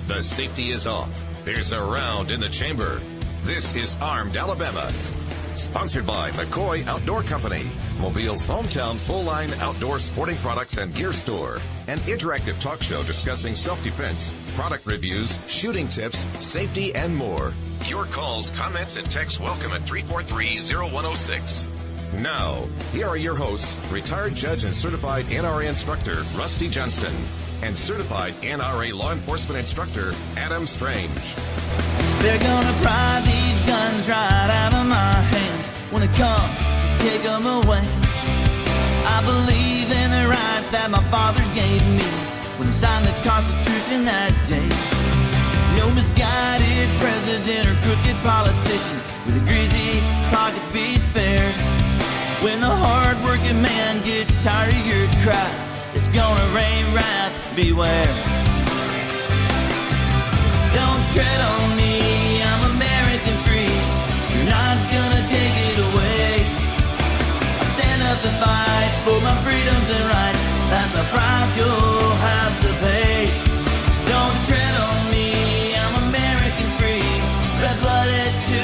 The safety is off. There's a round in the chamber. This is Armed Alabama. Sponsored by McCoy Outdoor Company, Mobile's hometown full-line outdoor sporting products and gear store. An interactive talk show discussing self-defense, product reviews, shooting tips, safety, and more. Your calls, comments, and texts welcome at 343-0106. Now, here are your hosts, retired judge and certified NRA instructor Rusty Johnston and certified NRA law enforcement instructor Adam Strange. They're gonna pry these guns right out of my hands when they come to take them away. I believe in the rights that my fathers gave me when they signed the Constitution that day. No misguided president or crooked politician with a greasy pocket be spared. When the hard-working man gets tired of your cry, it's gonna rain wrath, beware. Don't tread on me, I'm American free. You're not gonna take it away. I stand up and fight for my freedoms and rights. That's the price you'll have to pay. Don't tread on me, I'm American free. Red-blooded to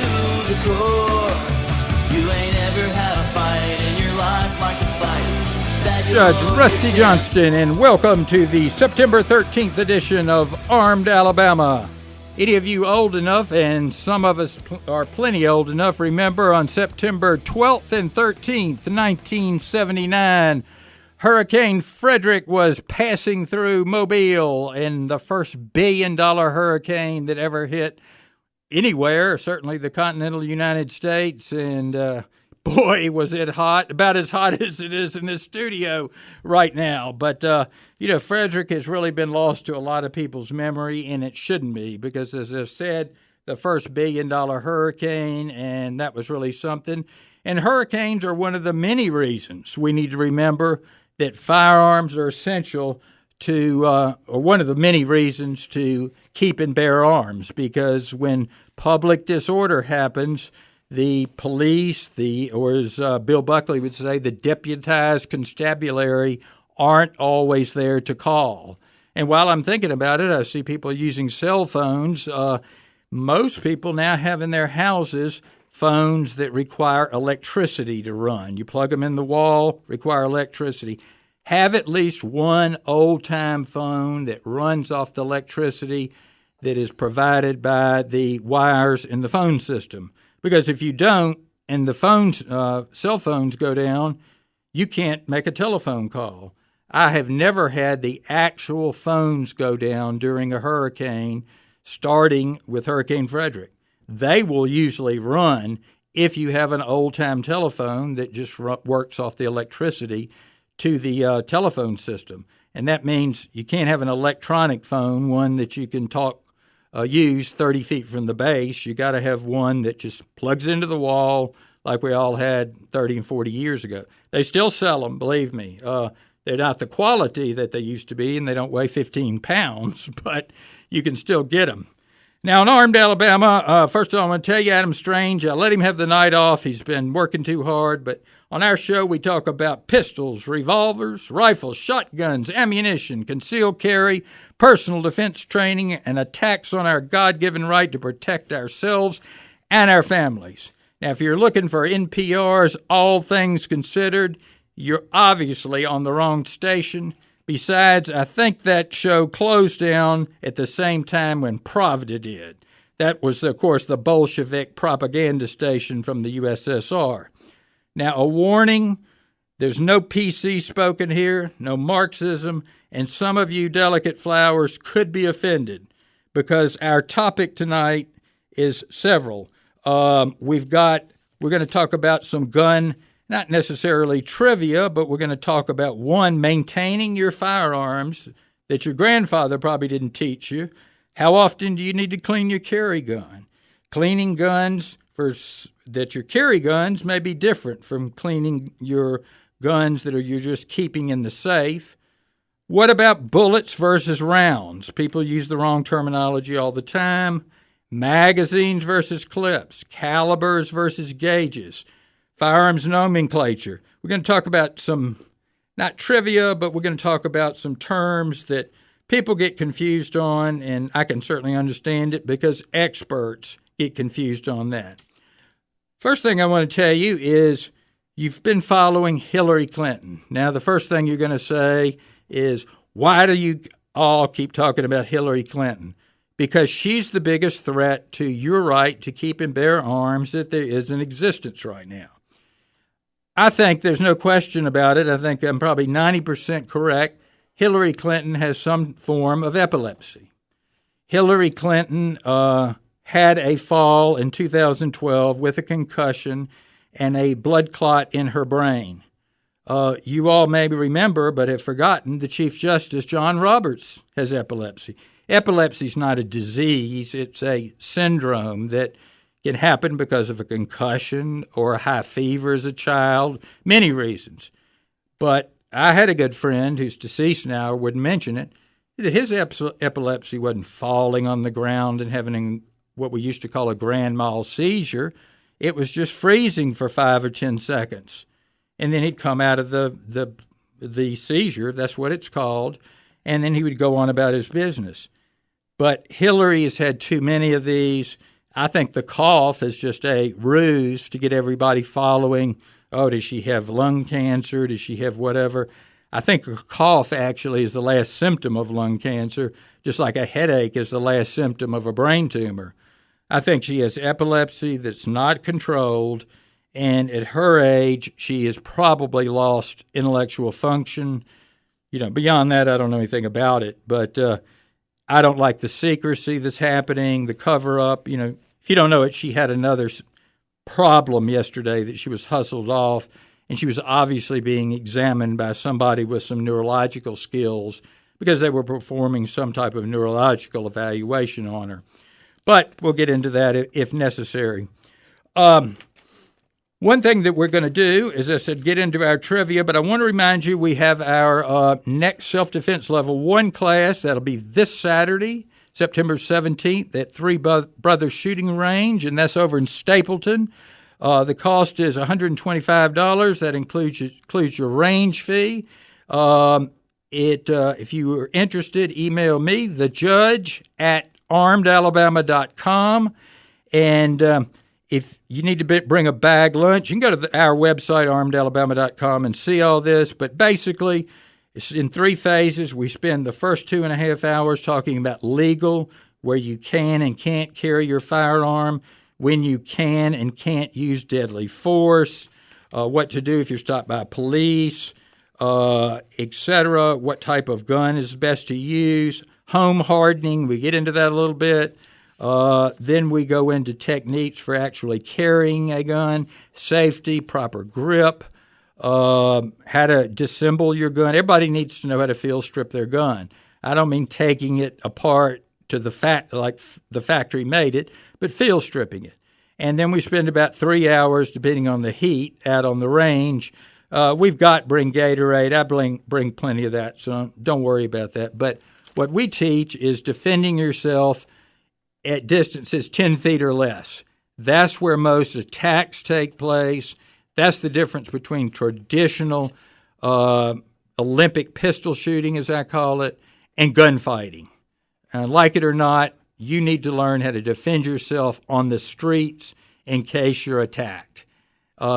the core. You ain't ever had a fight in your life like the fight that Judge Rusty Johnston, and welcome to the September 13th edition of Armed Alabama. Any of you old enough, and some of us are plenty old enough, remember on September 12th and 13th, 1979, Hurricane Frederick was passing through Mobile, and the first billion-dollar hurricane that ever hit anywhere, certainly the continental United States, and boy, was it hot, about as hot as it is in this studio right now. But, Frederick has really been lost to a lot of people's memory, and it shouldn't be, because as I've said, the first billion-dollar hurricane, and that was really something. And hurricanes are one of the many reasons we need to remember that firearms are essential to, or one of the many reasons to keep and bear arms, because when public disorder happens, the police, or as Bill Buckley would say, the deputized constabulary aren't always there to call. And while I'm thinking about it, I see people using cell phones. Most people now have in their houses phones that require electricity to run. You plug them in the wall, require electricity. Have at least one old-time phone that runs off the electricity that is provided by the wires in the phone system. Because if you don't, and the cell phones go down, you can't make a telephone call. I have never had the actual phones go down during a hurricane, starting with Hurricane Frederick. They will usually run if you have an old-time telephone that just works off the electricity to the telephone system. And that means you can't have an electronic phone, one that you can use 30 feet from the base. You got to have one that just plugs into the wall like we all had 30 and 40 years ago. They still sell them, believe me. They're not the quality that they used to be, and they don't weigh 15 pounds, but you can still get them. Now, in Armed Alabama, first of all, I'm going to tell you, Adam Strange, I let him have the night off. He's been working too hard, but on our show, we talk about pistols, revolvers, rifles, shotguns, ammunition, concealed carry, personal defense training, and attacks on our God-given right to protect ourselves and our families. Now, if you're looking for NPR's All Things Considered, you're obviously on the wrong station. Besides, I think that show closed down at the same time when Pravda did. That was, of course, the Bolshevik propaganda station from the USSR. Now, a warning, there's no PC spoken here, no Marxism, and some of you delicate flowers could be offended because our topic tonight is several. We're going to talk about some gun, not necessarily trivia, but we're going to talk about, one, maintaining your firearms that your grandfather probably didn't teach you. How often do you need to clean your carry gun? Cleaning guns that your carry guns may be different from cleaning your guns that you're just keeping in the safe. What about bullets versus rounds? People use the wrong terminology all the time. Magazines versus clips, calibers versus gauges, firearms nomenclature. We're going to talk about some, not trivia, but we're going to talk about some terms that people get confused on, and I can certainly understand it because experts get confused on that. First thing I want to tell you is you've been following Hillary Clinton. Now, the first thing you're going to say is, why do you all keep talking about Hillary Clinton? Because she's the biggest threat to your right to keep and bear arms that there is in existence right now. I think there's no question about it. I think I'm probably 90% correct. Hillary Clinton has some form of epilepsy. Hillary Clinton had a fall in 2012 with a concussion and a blood clot in her brain. You all may remember, but have forgotten, the Chief Justice, John Roberts, has epilepsy. Epilepsy is not a disease. It's a syndrome that can happen because of a concussion or a high fever as a child, many reasons. But I had a good friend who's deceased now, wouldn't mention it, that his epilepsy wasn't falling on the ground and having what we used to call a grand mal seizure. It was just freezing for 5 or 10 seconds. And then he'd come out of the seizure, that's what it's called, and then he would go on about his business. But Hillary has had too many of these. I think the cough is just a ruse to get everybody following, oh, does she have lung cancer? Does she have whatever? I think a cough actually is the last symptom of lung cancer, just like a headache is the last symptom of a brain tumor. I think she has epilepsy that's not controlled, and at her age, she has probably lost intellectual function. Beyond that, I don't know anything about it, but I don't like the secrecy that's happening, the cover-up. If you don't know it, she had another problem yesterday that she was hustled off, and she was obviously being examined by somebody with some neurological skills because they were performing some type of neurological evaluation on her. But we'll get into that if necessary. One thing that we're going to do, as I said, get into our trivia, but I want to remind you we have our next Self-Defense Level 1 class. That'll be this Saturday, September 17th at Three Brothers Shooting Range, and that's over in Stapleton. The cost is $125. That includes your range fee. If you are interested, email me, thejudge@armedalabama.com, and if you need to bring a bag lunch, you can go to our website, armedalabama.com, and see all this. But basically, it's in 3 phases. We spend the first 2.5 hours talking about legal, where you can and can't carry your firearm, when you can and can't use deadly force, what to do if you're stopped by police, etc., what type of gun is best to use, home hardening. We get into that a little bit. Then we go into techniques for actually carrying a gun, safety, proper grip, how to disassemble your gun. Everybody needs to know how to field strip their gun. I don't mean taking it apart to like the factory made it, but field stripping it. And then we spend about 3 hours, depending on the heat, out on the range. We've got bring Gatorade. I bring plenty of that, so don't worry about that. But what we teach is defending yourself at distances 10 feet or less. That's where most attacks take place. That's the difference between traditional Olympic pistol shooting, as I call it, and gunfighting. Like it or not, you need to learn how to defend yourself on the streets in case you're attacked,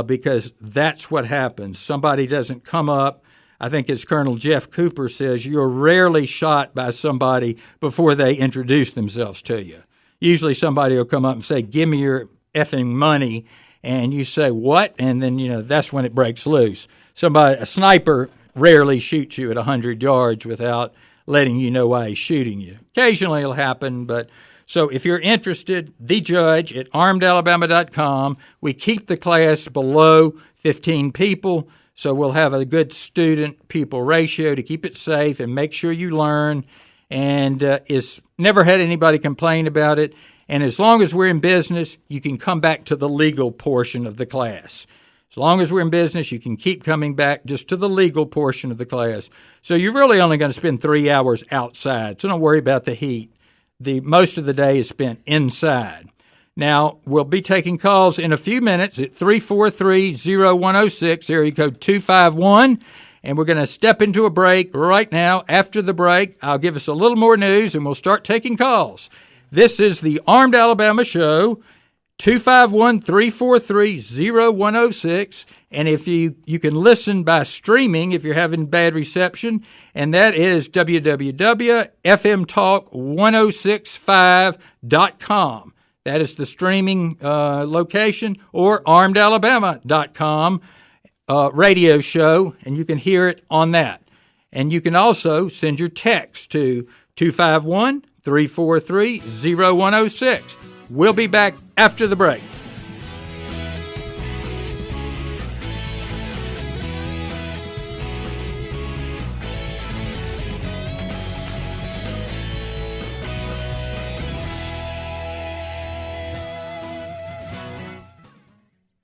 because that's what happens. Somebody doesn't come up. I think as Colonel Jeff Cooper says, you're rarely shot by somebody before they introduce themselves to you. Usually somebody will come up and say, give me your effing money, and you say, what? And then, that's when it breaks loose. A sniper rarely shoots you at 100 yards without letting you know why he's shooting you. Occasionally it'll happen, but so if you're interested, thejudge@armedalabama.com. We keep the class below 15 people, so we'll have a good student-pupil ratio to keep it safe and make sure you learn. And it's never had anybody complain about it. And as long as we're in business, you can come back to the legal portion of the class. As long as we're in business, you can keep coming back just to the legal portion of the class. So you're really only going to spend 3 hours outside, so don't worry about the heat. Most of the day is spent inside. Now, we'll be taking calls in a few minutes at 343-0106, area code 251. And we're going to step into a break right now. After the break, I'll give us a little more news, and we'll start taking calls. This is the Armed Alabama Show, 251-343-0106. And if you can listen by streaming if you're having bad reception, and that is www.fmtalk1065.com. That is the streaming location, or armedalabama.com radio show, and you can hear it on that. And you can also send your text to 251-343-0106. We'll be back after the break.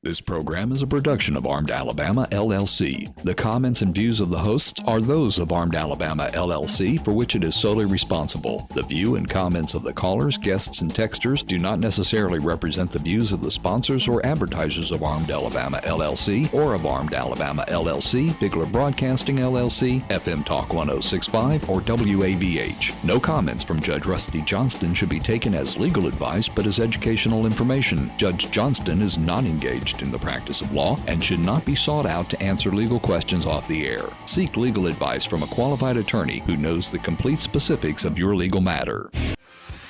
This program is a production of Armed Alabama, LLC. The comments and views of the hosts are those of Armed Alabama, LLC, for which it is solely responsible. The view and comments of the callers, guests, and texters do not necessarily represent the views of the sponsors or advertisers of Armed Alabama, LLC, or of Armed Alabama, LLC, Bigler Broadcasting, LLC, FM Talk 1065, or WABH. No comments from Judge Rusty Johnston should be taken as legal advice, but as educational information. Judge Johnston is not engaged in the practice of law and should not be sought out to answer legal questions off the air. Seek legal advice from a qualified attorney who knows the complete specifics of your legal matter.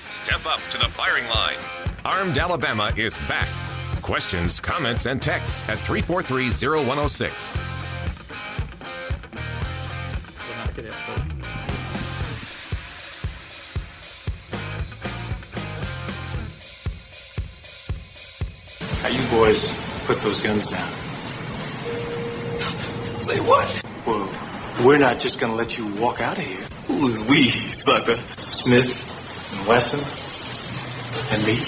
Step up to the firing line. Armed Alabama is back. Questions, comments, and texts at 343-0106. How you boys put those guns down? Say what? Well, we're not just gonna let you walk out of here. Who's we, sucker? Smith and Wesson and me.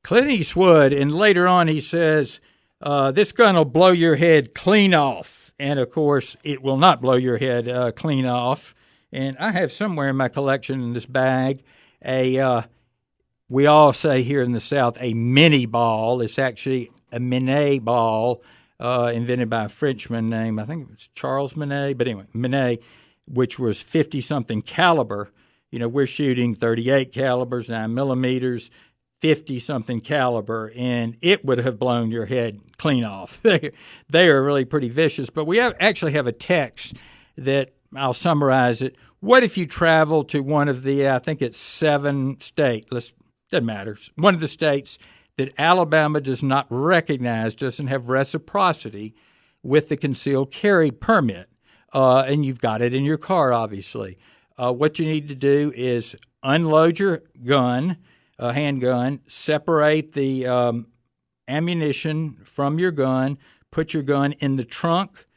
Clint Eastwood, and later on he says, this gun will blow your head clean off. And, of course, it will not blow your head clean off. And I have somewhere in my collection in this bag we all say here in the South, a mini ball. It's actually a Minet ball invented by a Frenchman named, I think it was Charles Minet, but anyway, Minet, which was 50-something caliber. You know, we're shooting 38 calibers, 9 millimeters, 50-something caliber, and it would have blown your head clean off. They are really pretty vicious. But we actually have a text that I'll summarize it. What if you travel to one of the, I think it's 7 states, doesn't matter, one of the states that Alabama does not recognize, doesn't have reciprocity with the concealed carry permit, and you've got it in your car, obviously. What you need to do is unload your gun, handgun, separate the ammunition from your gun, put your gun in the trunk,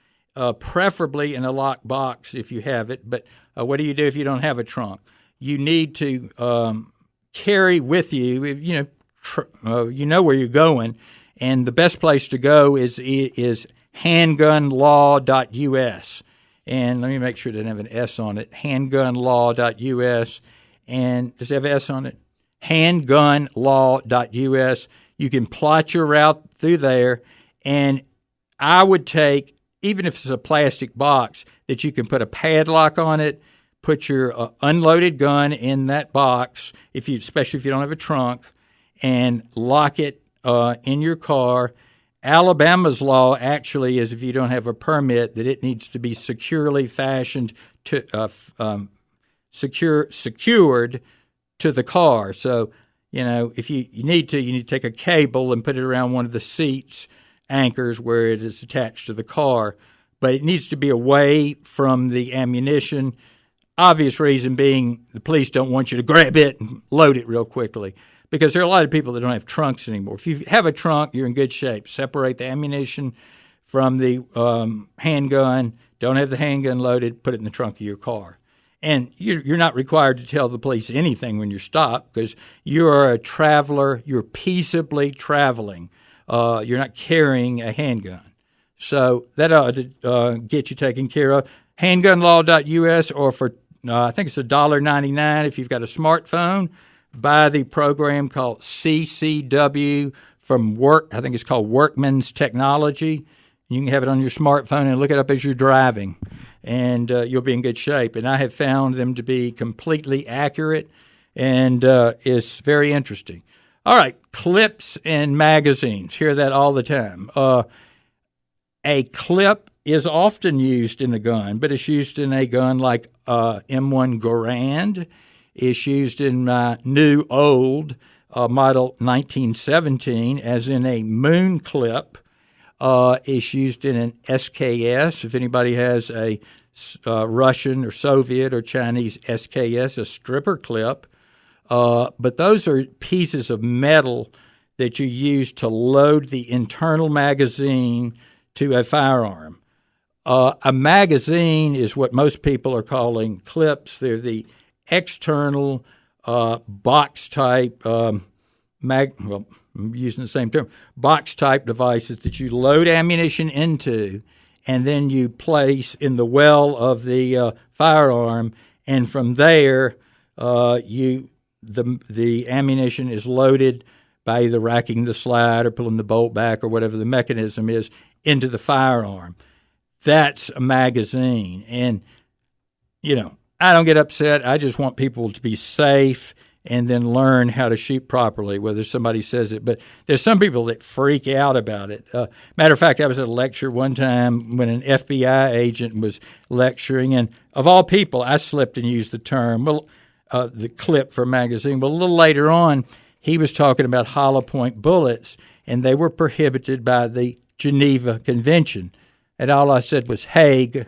preferably in a locked box if you have it. But what do you do if you don't have a trunk? You need to carry with you, you know where you're going, and the best place to go is handgunlaw.us. And let me make sure it doesn't have an S on it. Handgunlaw.us. And does it have an S on it? Handgunlaw.us. You can plot your route through there, and I would take, even if it's a plastic box, that you can put a padlock on it, put your unloaded gun in that box, especially if you don't have a trunk, and lock it in your car. Alabama's law actually is, if you don't have a permit, that it needs to be securely fashioned to secured to the car. So, if you need to take a cable and put it around one of the seats anchors where it is attached to the car, but it needs to be away from the ammunition. Obvious reason being the police don't want you to grab it and load it real quickly, because there are a lot of people that don't have trunks anymore. If you have a trunk, you're in good shape. Separate the ammunition from the handgun. Don't have the handgun loaded. Put it in the trunk of your car. And you're not required to tell the police anything when you're stopped, because you are a traveler. You're peaceably traveling. You're not carrying a handgun. So that ought to get you taken care of. Handgunlaw.us, or for I think it's $1.99 if you've got a smartphone. Buy the program called CCW from I think it's called Workman's Technology. You can have it on your smartphone and look it up as you're driving, and you'll be in good shape. And I have found them to be completely accurate, and it's very interesting. All right, clips and magazines. Hear that all the time. A clip is often used in a gun, but it's used in a gun like M1 Garand. It's used in my new old model 1917 as in a moon clip. It's used in an SKS. If anybody has a Russian or Soviet or Chinese SKS, a stripper clip. But those are pieces of metal that you use to load the internal magazine to a firearm. A magazine is what most people are calling clips. They're the external box-type I'm using the same term, box-type devices that you load ammunition into and then you place in the well of the firearm, and from there the ammunition is loaded by either racking the slide or pulling the bolt back or whatever the mechanism is into the firearm. That's a magazine. And, I don't get upset. I just want people to be safe and then learn how to shoot properly, whether somebody says it. But there's some people that freak out about it. Matter of fact, I was at a lecture one time when an FBI agent was lecturing, and of all people, I slipped and used the term, the clip for magazine. Well, a little later on, he was talking about hollow point bullets, and they were prohibited by the Geneva Convention. And all I said was Hague.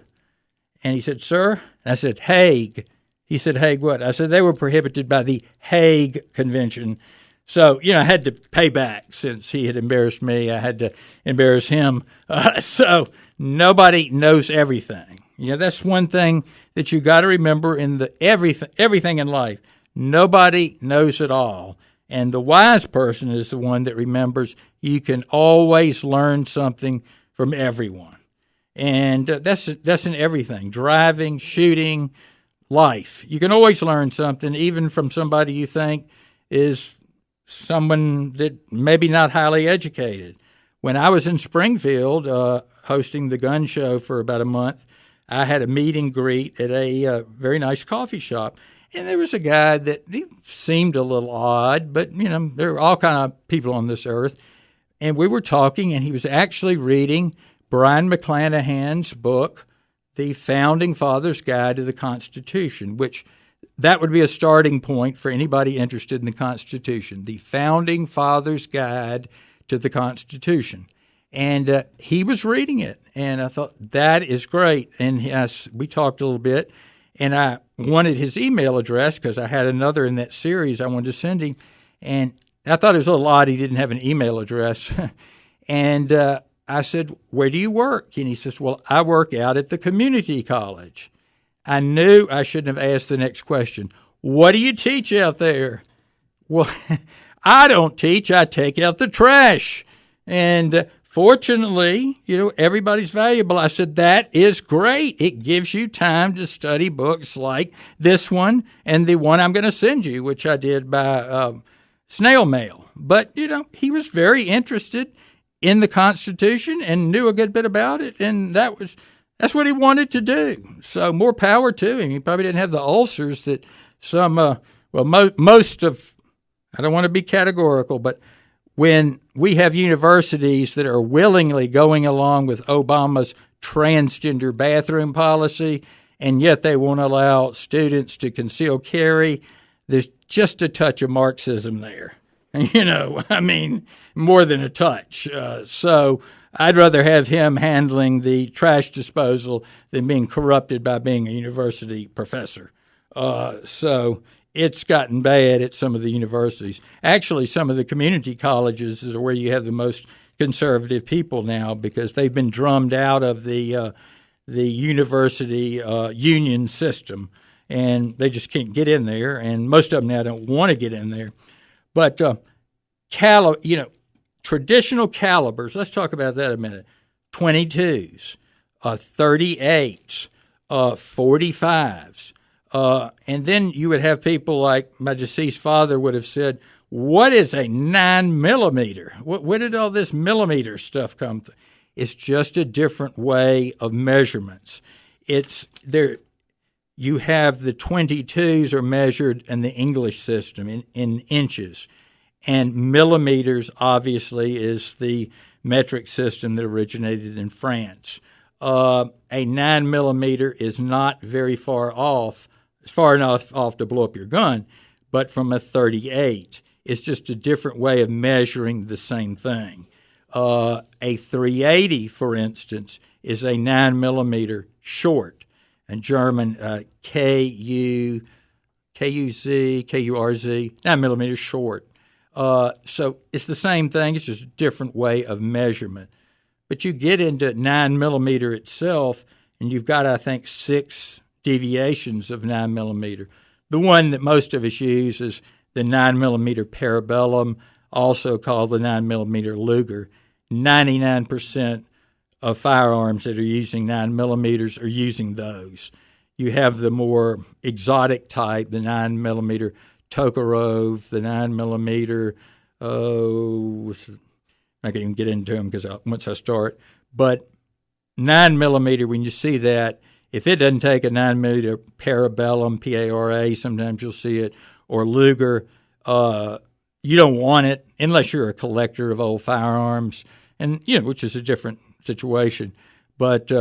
And he said, sir? And I said, Hague. He said, Hague what? I said, they were prohibited by the Hague Convention. So, I had to pay back since he had embarrassed me. I had to embarrass him. So nobody knows everything. That's one thing that you got to remember in everything in life. Nobody knows it all. And the wise person is the one that remembers you can always learn something from everyone. And that's in everything, driving, shooting, life. You can always learn something, even from somebody you think is someone that maybe not highly educated. When I was in Springfield hosting the gun show for about a month, I had a meet and greet at a very nice coffee shop. And there was a guy that he seemed a little odd, but, there are all kind of people on this earth. And we were talking, and he was actually reading Brian McClanahan's book, The Founding Fathers' Guide to the Constitution, which that would be a starting point for anybody interested in the Constitution. The Founding Fathers' Guide to the Constitution. And he was reading it, and I thought, that is great. And we talked a little bit, and I wanted his email address because I had another in that series I wanted to send him. And I thought it was a little odd he didn't have an email address. And I said, where do you work? And he says, well, I work out at the community college. I knew I shouldn't have asked the next question. What do you teach out there? Well, I don't teach. I take out the trash. And fortunately, everybody's valuable. I said, that is great. It gives you time to study books like this one and the one I'm going to send you, which I did by snail mail. But, he was very interested in the Constitution and knew a good bit about it, and that's what he wanted to do. So more power to him. He probably didn't have the ulcers that some, most of, I don't want to be categorical, but when we have universities that are willingly going along with Obama's transgender bathroom policy, and yet they won't allow students to conceal carry, there's just a touch of Marxism there. More than a touch. So I'd rather have him handling the trash disposal than being corrupted by being a university professor. So it's gotten bad at some of the universities. Actually, some of the community colleges is where you have the most conservative people now because they've been drummed out of the university union system, and they just can't get in there. And most of them now don't want to get in there. But, traditional calibers, let's talk about that a minute. 22s, 38s, 45s. And then you would have people like my deceased father would have said, what is a 9 millimeter? Where did all this millimeter stuff come from? It's just a different way of measurements. It's there. You have the 22s are measured in the English system in inches, and millimeters obviously is the metric system that originated in France. A 9 millimeter is not very far off, far enough off to blow up your gun, but from a 38. It's just a different way of measuring the same thing. A 380, for instance, is a 9 millimeter short. In German, KUZ, 9 millimeter short. So it's the same thing. It's just a different way of measurement. But you get into 9 millimeter itself, and you've got, I think, 6 deviations of 9 millimeter. The one that most of us use is the 9 millimeter parabellum, also called the 9 millimeter Luger. 99% of firearms that are using 9 millimeters are using those. You have the more exotic type, the 9 millimeter Tokarev, the 9 millimeter, I can't even get into them because once I start. But 9 millimeter, when you see that, if it doesn't take a 9 millimeter parabellum, P-A-R-A, sometimes you'll see it, or Luger, you don't want it unless you're a collector of old firearms, and which is a different situation. But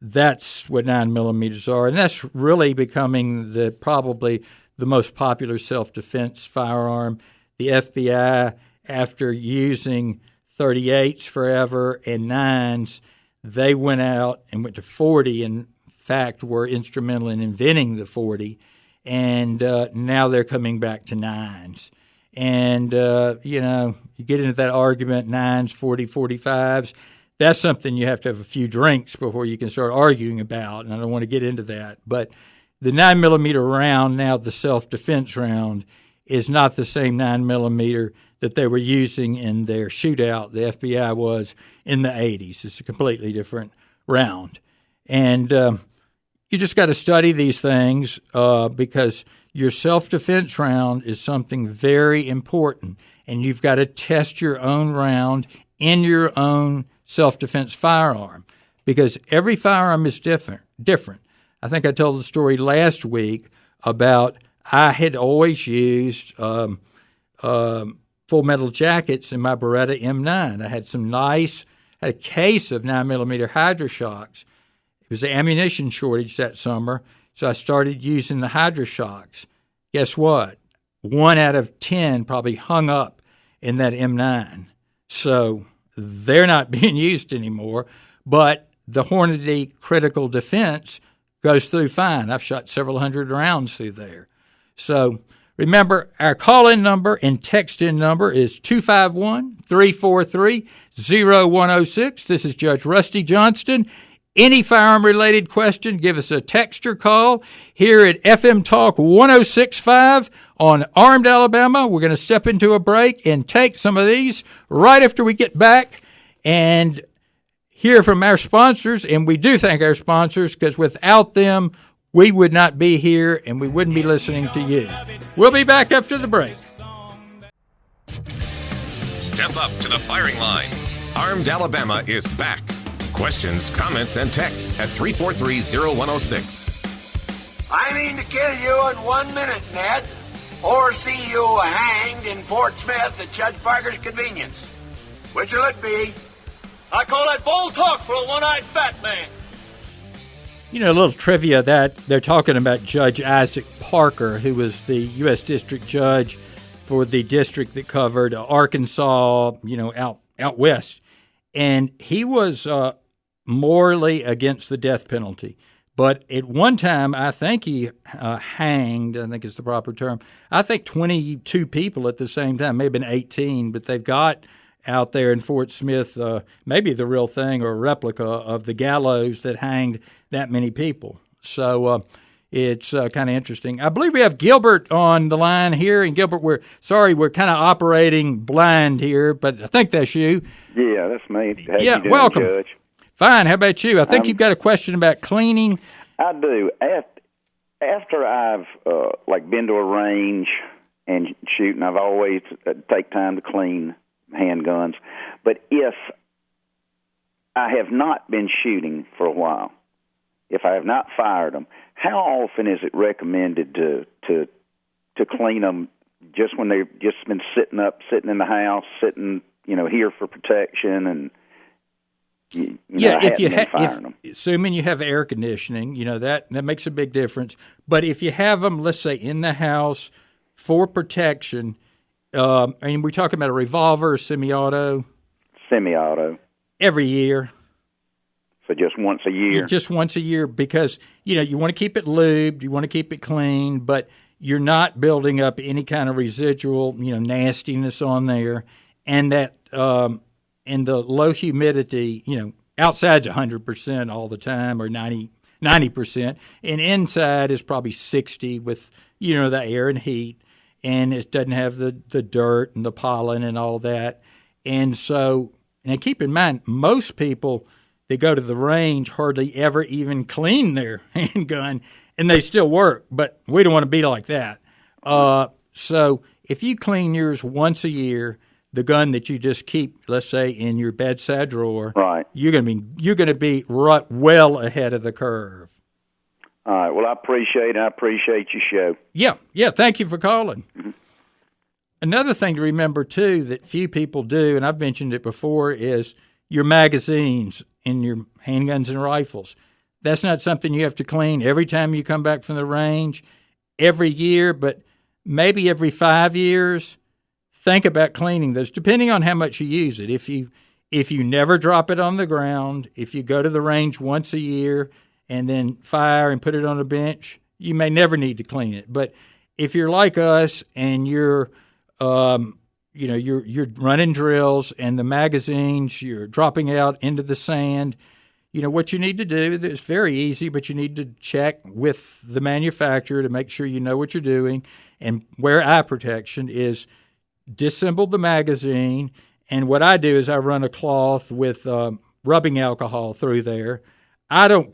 that's what 9 millimeters are, and that's really becoming probably the most popular self-defense firearm. The FBI, after using 38s forever and 9s, they went out and went to 40, in fact, were instrumental in inventing the 40, and now they're coming back to 9s. And, you get into that argument, 9s, 40, 45s. That's something you have to have a few drinks before you can start arguing about, and I don't want to get into that. But the 9 millimeter round, now the self-defense round, is not the same 9 millimeter that they were using in their shootout, the FBI was, in the 80s. It's a completely different round. And you just got to study these things because your self-defense round is something very important, and you've got to test your own round in your own self-defense firearm because every firearm is different. I think I told the story last week about I had always used full metal jackets in my Beretta M9. I had had a case of 9mm Hydra-Shoks. It was an ammunition shortage that summer, so I started using the Hydra-Shoks. Guess what? 1 out of 10 probably hung up in that M9. So they're not being used anymore, but the Hornady Critical Defense goes through fine. I've shot several hundred rounds through there. So remember, our call-in number and text-in number is 251-343-0106. This is Judge Rusty Johnston. Any firearm-related question, give us a text or call here at FM Talk 106.5 on Armed Alabama. We're going to step into a break and take some of these right after we get back and hear from our sponsors. And we do thank our sponsors because without them, we would not be here and we wouldn't be listening to you. We'll be back after the break. Step up to the firing line. Armed Alabama is back. Questions, comments, and texts at 343-0106. I mean to kill you in 1 minute, Ned, or see you hanged in Fort Smith at Judge Parker's convenience. Which will it be? I call that bold talk for a one-eyed fat man. A little trivia that they're talking about Judge Isaac Parker, who was the U.S. District Judge for the district that covered Arkansas, out west. And he was morally against the death penalty. But at one time, I think he hanged, I think is the proper term, I think 22 people at the same time, maybe been 18, but they've got out there in Fort Smith maybe the real thing or a replica of the gallows that hanged that many people. So it's kind of interesting. I believe we have Gilbert on the line here. And Gilbert, we're kind of operating blind here, but I think that's you. Yeah, that's me. How you doing, welcome. Judge? Fine. How about you? I think you've got a question about cleaning. I do. After I've been to a range and shoot, and I've always take time to clean handguns. But if I have not been shooting for a while, if I have not fired them, how often is it recommended to clean them? Just when they've just been sitting in the house, here for protection, and assuming you have air conditioning, that makes a big difference. But if you have them, let's say in the house for protection, and we're talking about a revolver, semi-auto. Semi-auto. Every year. So just once a year. Just once a year, because you want to keep it lubed, you want to keep it clean, but you're not building up any kind of residual, nastiness on there, and that and the low humidity, outside's 100% all the time, or 90%, and inside is probably 60 with the air and heat, and it doesn't have the dirt and the pollen and all that. And so, and keep in mind, most people that go to the range hardly ever even clean their handgun, and they still work, but we don't want to be like that. So if you clean yours once a year, the gun that you just keep, let's say, in your bedside drawer, right, you're going to be right, well ahead of the curve. All right. Well, I appreciate your show. Yeah. Thank you for calling. Mm-hmm. Another thing to remember too that few people do, and I've mentioned it before, is your magazines in your handguns and rifles. That's not something you have to clean every time you come back from the range, every year, but maybe every 5 years. Think about cleaning those, depending on how much you use it. If you never drop it on the ground, if you go to the range once a year and then fire and put it on a bench, you may never need to clean it. But if you're like us and you're running drills and the magazines, you're dropping out into the sand, what you need to do is very easy, but you need to check with the manufacturer to make sure you know what you're doing. And wear eye protection is disassemble the magazine. And what I do is I run a cloth with rubbing alcohol through there. I don't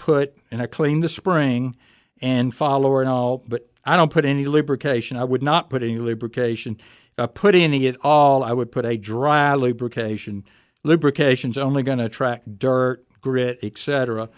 and I clean the spring and follower and all, but I don't put any lubrication. I would not put any lubrication. If I put any at all, I would put a dry lubrication. Lubrication's only going to attract dirt, grit, etc.,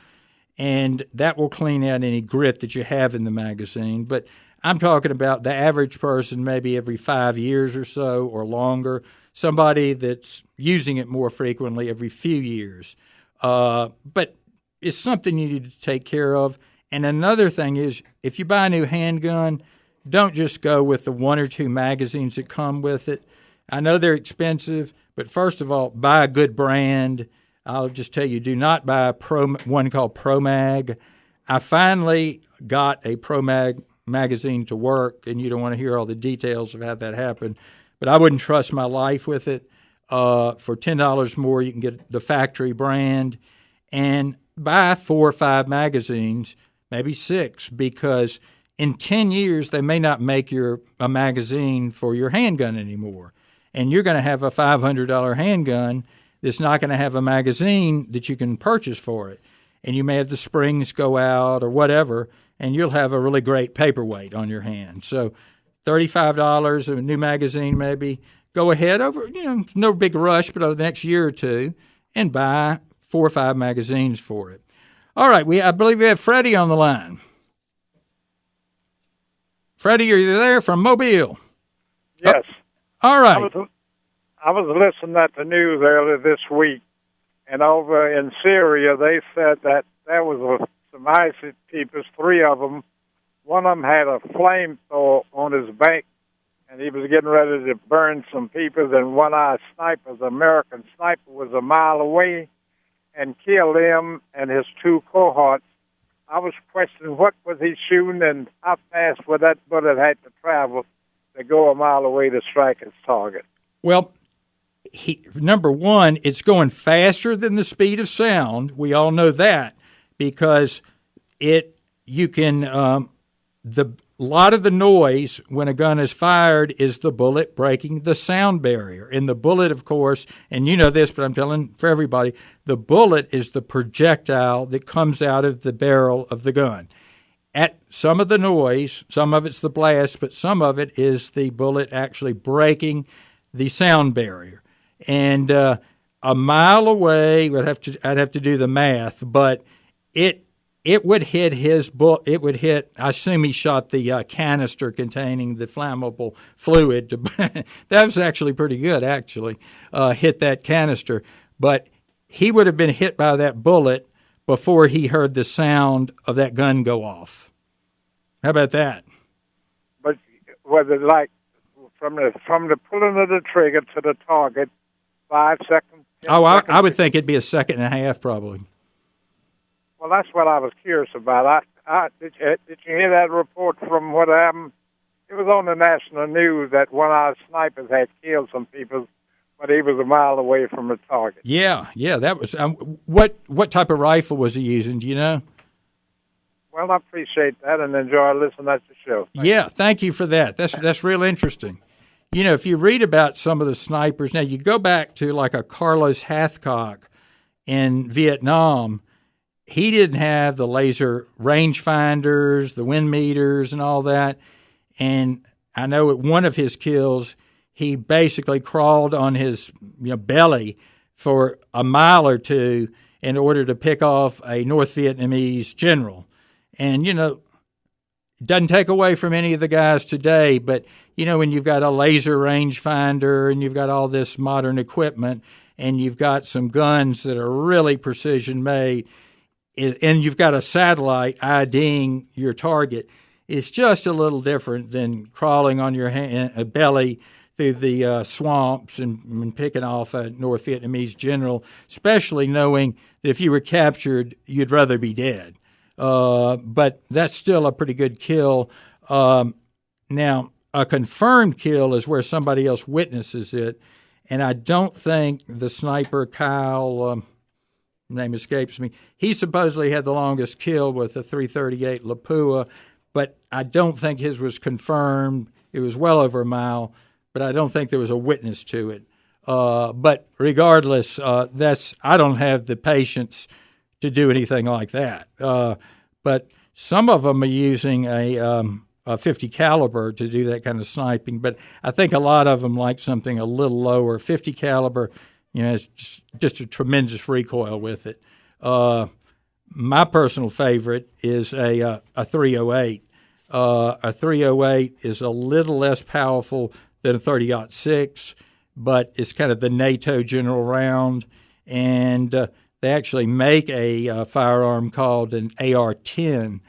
and that will clean out any grit that you have in the magazine. But I'm talking about the average person maybe every 5 years or so or longer, somebody that's using it more frequently every few years. But it's something you need to take care of. And another thing is, if you buy a new handgun, don't just go with the 1 or 2 magazines that come with it. I know they're expensive, but first of all, buy a good brand. I'll just tell you, do not buy one called ProMag. I finally got a ProMag magazine to work, and you don't want to hear all the details of how that happened, but I wouldn't trust my life with it. For $10 more, you can get the factory brand, and buy 4 or 5 magazines, maybe 6, because in 10 years they may not make a magazine for your handgun anymore, and you're going to have a $500 handgun that's not going to have a magazine that you can purchase for it, and you may have the springs go out or whatever, and you'll have a really great paperweight on your hand. So $35 a new magazine maybe. Go ahead over, no big rush, but over the next year or two, and buy 4 or 5 magazines for it. All right, I believe we have Freddie on the line. Freddie, are you there from Mobile? Yes. All right. I was listening at the news earlier this week, and over in Syria, they said that there was some ISIS people, 3 of them. One of them had a flamethrower on his back, and he was getting ready to burn some people. And one of our snipers, American sniper, was a mile away and killed him and his 2 cohorts. I was questioning what was he shooting and how fast would that bullet had to travel to go a mile away to strike his target. Well, number one, it's going faster than the speed of sound. We all know that because the lot of the noise when a gun is fired is the bullet breaking the sound barrier. And the bullet, of course, and you know this, but I'm telling for everybody, the bullet is the projectile that comes out of the barrel of the gun. at some of the noise, some of it's the blast, but some of it is the bullet actually breaking the sound barrier. And a mile away, I'd have to do the math, but it would hit his bullet. It would hit. I assume he shot the canister containing the flammable fluid. That was actually pretty good. Actually, hit that canister, but he would have been hit by that bullet before he heard the sound of that gun go off. How about that? But was it like from the pulling of the trigger to the target, 5 seconds? Oh, I would think it'd be a second and a half, probably. Well, that's what I was curious about. Did you hear that report from what happened? It was on the national news that one of our snipers had killed some people, but he was a mile away from the target. Yeah, that was what type of rifle was he using? Do you know? Well, I appreciate that and enjoy listening to the show. Thank you for that. That's real interesting. You know, if you read about some of the snipers, now you go back to like a Carlos Hathcock in Vietnam. He didn't have the laser rangefinders, the wind meters, and all that. And I know at one of his kills, he basically crawled on his belly for a mile or two in order to pick off a North Vietnamese general. And, it doesn't take away from any of the guys today, but, when you've got a laser rangefinder and you've got all this modern equipment and you've got some guns that are really precision made, and you've got a satellite IDing your target, it's just a little different than crawling on your belly through the swamps and picking off a North Vietnamese general, especially knowing that if you were captured, you'd rather be dead. But that's still a pretty good kill. Now, a confirmed kill is where somebody else witnesses it, and I don't think the sniper, Kyle, name escapes me, he supposedly had the longest kill with a .338 Lapua, but I don't think his was confirmed. It was well over a mile, but I don't think there was a witness to it. But regardless, I don't have the patience to do anything like that. But some of them are using a 50 caliber to do that kind of sniping, but I think a lot of them like something a little lower. 50 caliber, it's just a tremendous recoil with it. My personal favorite is a 308. A 308 is a little less powerful than a 30-06, but it's kind of the NATO general round, and they actually make a firearm called an AR-10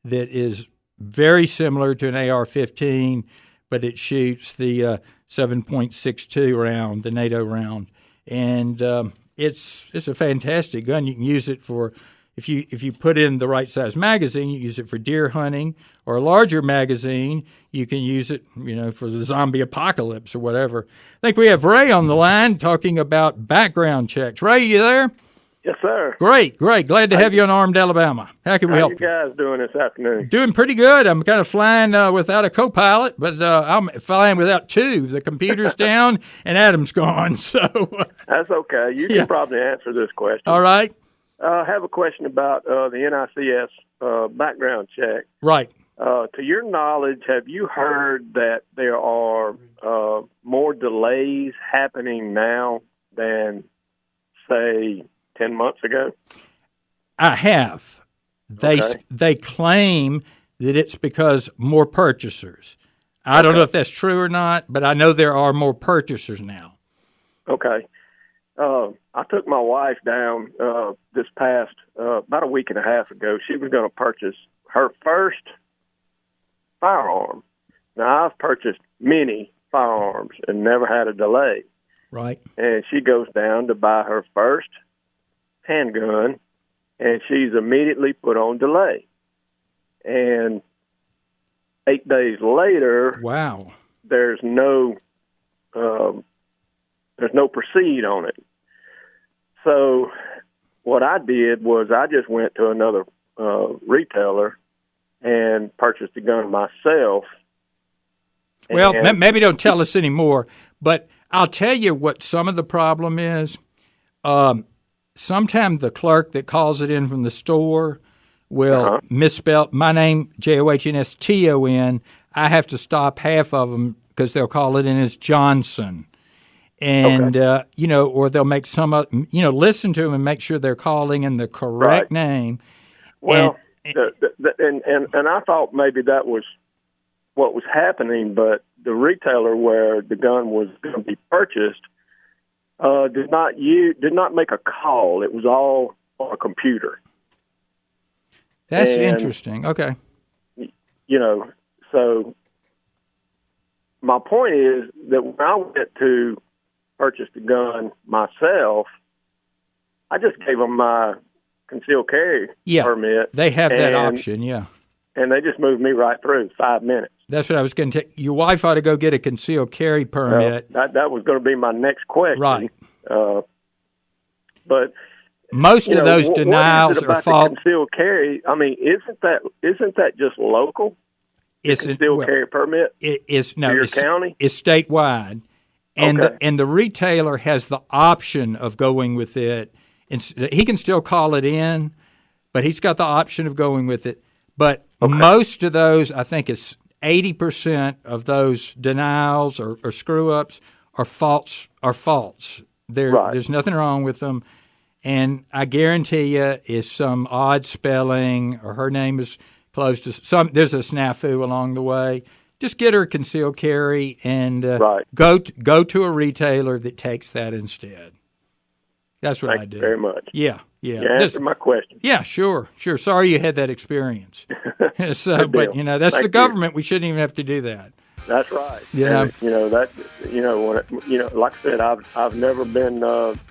that is very similar to an AR-15, but it shoots the 7.62 round, the NATO round. And it's a fantastic gun. You can use it for, if you put in the right size magazine, you use it for deer hunting, or a larger magazine, you can use it, for the zombie apocalypse or whatever. I think we have Ray on the line talking about background checks. Ray, you there? Yes, sir. Great. Glad to have you on Armed Alabama. How can we help you? How you guys doing this afternoon? Doing pretty good. I'm kind of flying without a co-pilot, but I'm flying without two. The computer's down and Adam's gone. So that's okay. You can probably answer this question. All right. I have a question about the NICS background check. Right. To your knowledge, have you heard that there are more delays happening now than, say, 10 months ago? I have. They claim that it's because more purchasers. I don't know if that's true or not, but I know there are more purchasers now. Okay. I took my wife down this past, about a week and a half ago. She was going to purchase her first firearm. Now, I've purchased many firearms and never had a delay. Right. And she goes down to buy her first handgun, and she's immediately put on delay. And 8 days later, wow, there's no proceed on it. So what I did was I just went to another retailer and purchased the gun myself. Well, maybe don't tell us anymore, but I'll tell you what some of the problem is. Sometimes the clerk that calls it in from the store will misspell my name, Johnston. I have to stop half of them because they'll call it in as Johnson. And, or they'll make listen to them and make sure they're calling in the correct name. Well, and I thought maybe that was what was happening, but the retailer where the gun was going to be purchased did not make a call. It was all on a computer. That's interesting. Okay. So my point is that when I went to purchase the gun myself, I just gave them my concealed carry permit. They have that option, and they just moved me right through 5 minutes. That's what I was going to tell you. Your wife ought to go get a concealed carry permit. That was going to be my next question. Right. But most of those denials are false. Concealed carry. I mean, isn't that just local? Concealed carry permit. It's county. It's statewide, and the retailer has the option of going with it. And he can still call it in, but he's got the option of going with it. But most of those, I think it's 80% of those denials or screw-ups are false. There's nothing wrong with them. And I guarantee you is some odd spelling or her name is close to some. There's a snafu along the way. Just get her concealed carry and go to a retailer that takes that instead. That's what I do. Thank you very much. Yeah. You answered my question. Yeah, sure. Sorry you had that experience. But that's the government. We shouldn't even have to do that. That's right. Yeah. Like I said, I've never been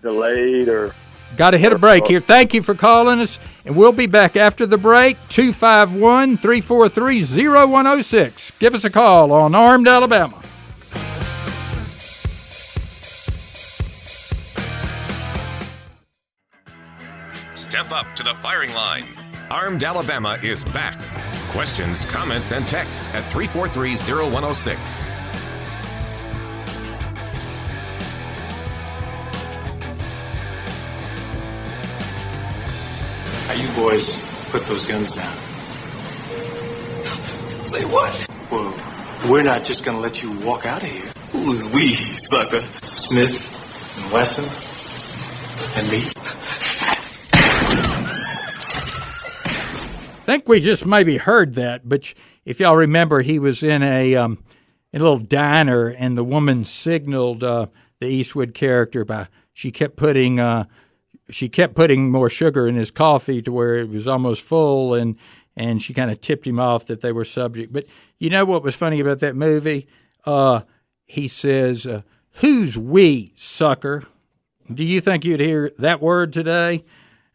delayed or. Got to hit a break here. Thank you for calling us, and we'll be back after the break. 251-343-0106. Give us a call on Armed Alabama. Step up to the firing line. Armed Alabama is back. Questions, comments, and texts at 343-0106. How you boys put those guns down? Say what? Well, we're not just gonna let you walk out of here. Who's we, sucker? Smith and Wesson and me. I think we just maybe heard that, but if y'all remember, he was in a little diner, and the woman signaled the Eastwood character by she kept putting more sugar in his coffee to where it was almost full, and she kind of tipped him off that they were subject. But you know what was funny about that movie? He says, "Who's we, sucker?" Do you think you'd hear that word today?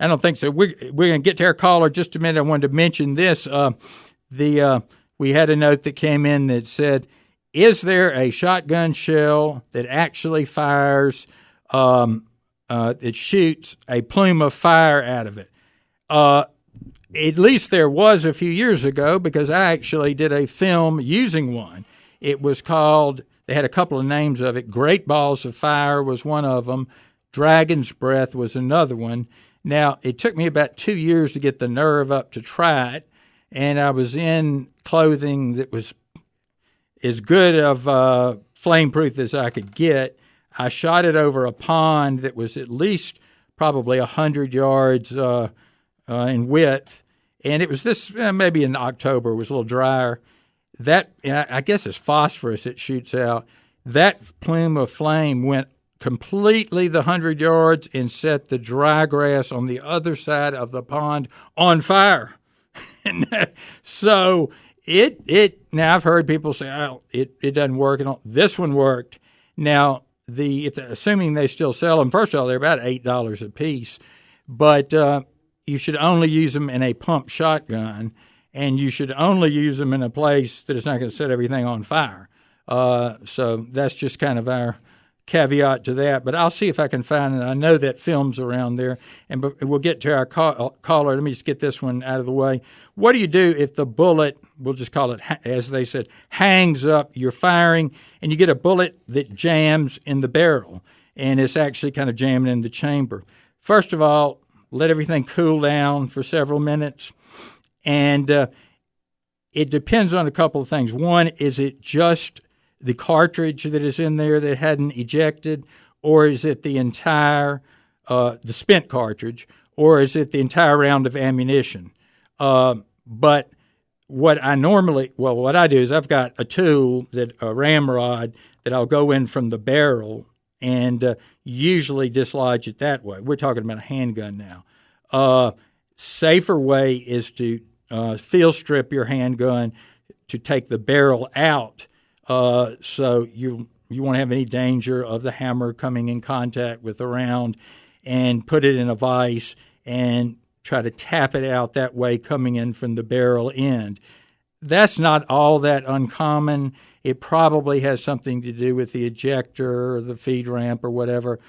I don't think so. We're going to get to our caller in just a minute. I wanted to mention this. We had a note that came in that said, "Is there a shotgun shell that actually fires, that shoots a plume of fire out of it?" At least there was a few years ago, because I actually did a film using one. It was called, they had a couple of names of it. Great Balls of Fire was one of them. Dragon's Breath was another one. Now, it took me about 2 years to get the nerve up to try it, and I was in clothing that was as good of flame-proof as I could get. I shot it over a pond that was at least probably 100 yards in width, and it was this maybe in October. It was a little drier. That, I guess it's phosphorus it shoots out. That plume of flame went completely the 100 yards and set the dry grass on the other side of the pond on fire. So now I've heard people say, "Oh, it doesn't work." And this one worked. Now, assuming they still sell them, first of all, they're about $8 a piece, but you should only use them in a pump shotgun, and you should only use them in a place that is not going to set everything on fire. So that's just kind of our caveat to that, but I'll see if I can find it. I know that film's around there, and we'll get to our caller. Let me just get this one out of the way. What do you do if the bullet, we'll just call it, as they said, hangs up, you're firing, and you get a bullet that jams in the barrel, and it's actually kind of jamming in the chamber? First of all, let everything cool down for several minutes. And it depends on a couple of things. One, is it just the cartridge that is in there that hadn't ejected, or is it the entire, the spent cartridge, or is it the entire round of ammunition? But what I do is I've got a tool, a ramrod, that I'll go in from the barrel and usually dislodge it that way. We're talking about a handgun now. Safer way is to field strip your handgun to take the barrel out, so you won't have any danger of the hammer coming in contact with the round, and put it in a vise and try to tap it out that way coming in from the barrel end. That's not all that uncommon. It probably has something to do with the ejector or the feed ramp or whatever.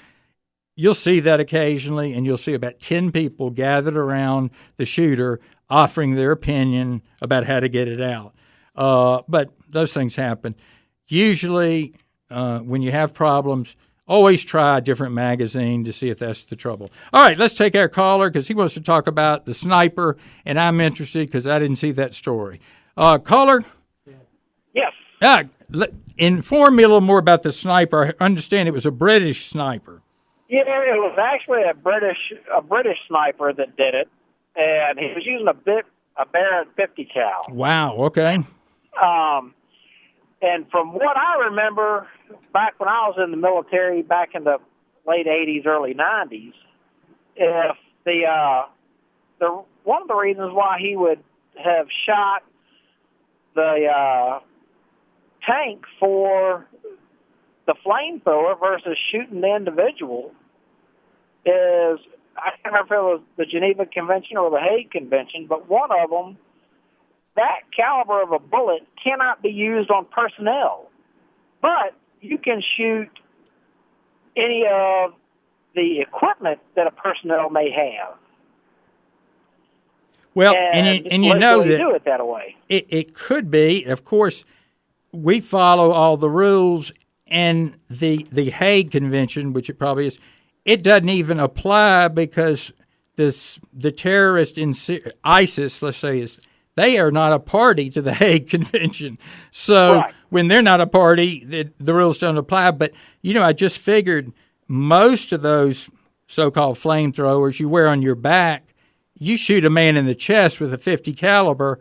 You'll see that occasionally, and you'll see about 10 people gathered around the shooter offering their opinion about how to get it out. But those things happen. Usually, when you have problems, always try a different magazine to see if that's the trouble. All right, let's take our caller because he wants to talk about the sniper, and I'm interested because I didn't see that story. Caller? Yes. Inform me a little more about the sniper. I understand it was a British sniper. Yeah, it was actually a British sniper that did it, and he was using a Barrett 50 cal. Wow. Okay. And from what I remember, back when I was in the military, back in the late 80s, early 90s, if the one of the reasons why he would have shot the tank for the flamethrower versus shooting the individual is, I can't remember if it was the Geneva Convention or the Hague Convention, but one of them, that caliber of a bullet cannot be used on personnel. But you can shoot any of the equipment that a personnel may have. Well, and you know that do it that way. It could be. Of course, we follow all the rules, and the Hague Convention, which it probably is, it doesn't even apply because the terrorist in ISIS, let's say, they are not a party to the Hague Convention. So when they're not a party, the rules don't apply. But, I just figured most of those so-called flamethrowers you wear on your back, you shoot a man in the chest with a 50 caliber,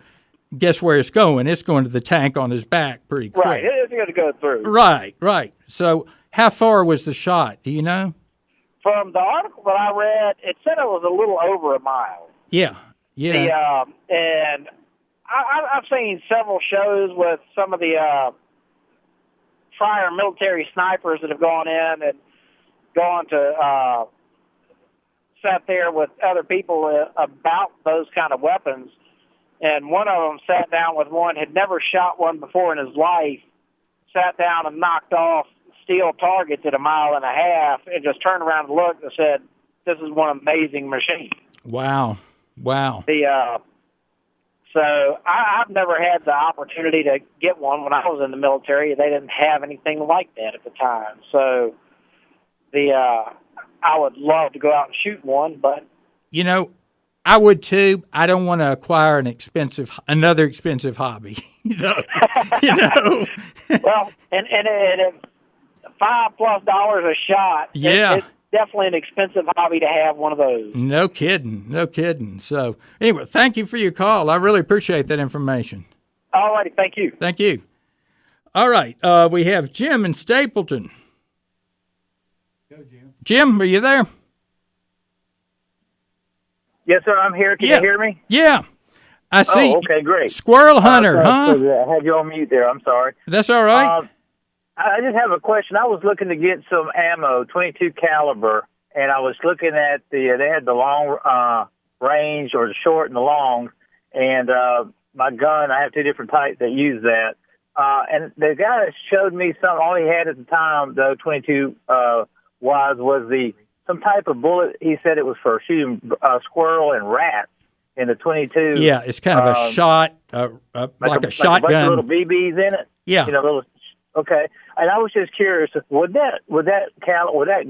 guess where it's going? It's going to the tank on his back pretty quick. Right, it's going to go through. Right. So how far was the shot? Do you know? From the article that I read, it said it was a little over a mile. Yeah. And I've seen several shows with some of the prior military snipers that have gone in and gone to sat there with other people about those kind of weapons. And one of them sat down with one, had never shot one before in his life, sat down and knocked off steel targets at 1.5 miles, and just turned around and looked and said, "This is one amazing machine." Wow. So I've never had the opportunity to get one when I was in the military. They didn't have anything like that at the time. So I would love to go out and shoot one, but I would too. I don't want to acquire another expensive hobby. Well, and it's $5+ a shot. Yeah. It's definitely an expensive hobby to have one of those. No kidding. So anyway, thank you for your call. I really appreciate that information. All righty. Thank you. Thank you. All right. We have Jim in Stapleton. Go, Jim. Jim, are you there? Yes, sir. I'm here. Can you hear me? Yeah. I see. Oh, okay, great. Squirrel hunter, huh? I had you on mute there. I'm sorry. That's all right. I just have a question. I was looking to get some ammo, 22 caliber, and I was looking at they had the long range or the short and the long, and my gun, I have two different types that use that. And the guy that showed me something, all he had at the time, the 22 was some type of bullet. He said it was for shooting squirrel and rats in the 22. Yeah, it's kind of a shot, like a shotgun. Like a bunch of little BBs in it. Yeah. Okay. And I was just curious, would that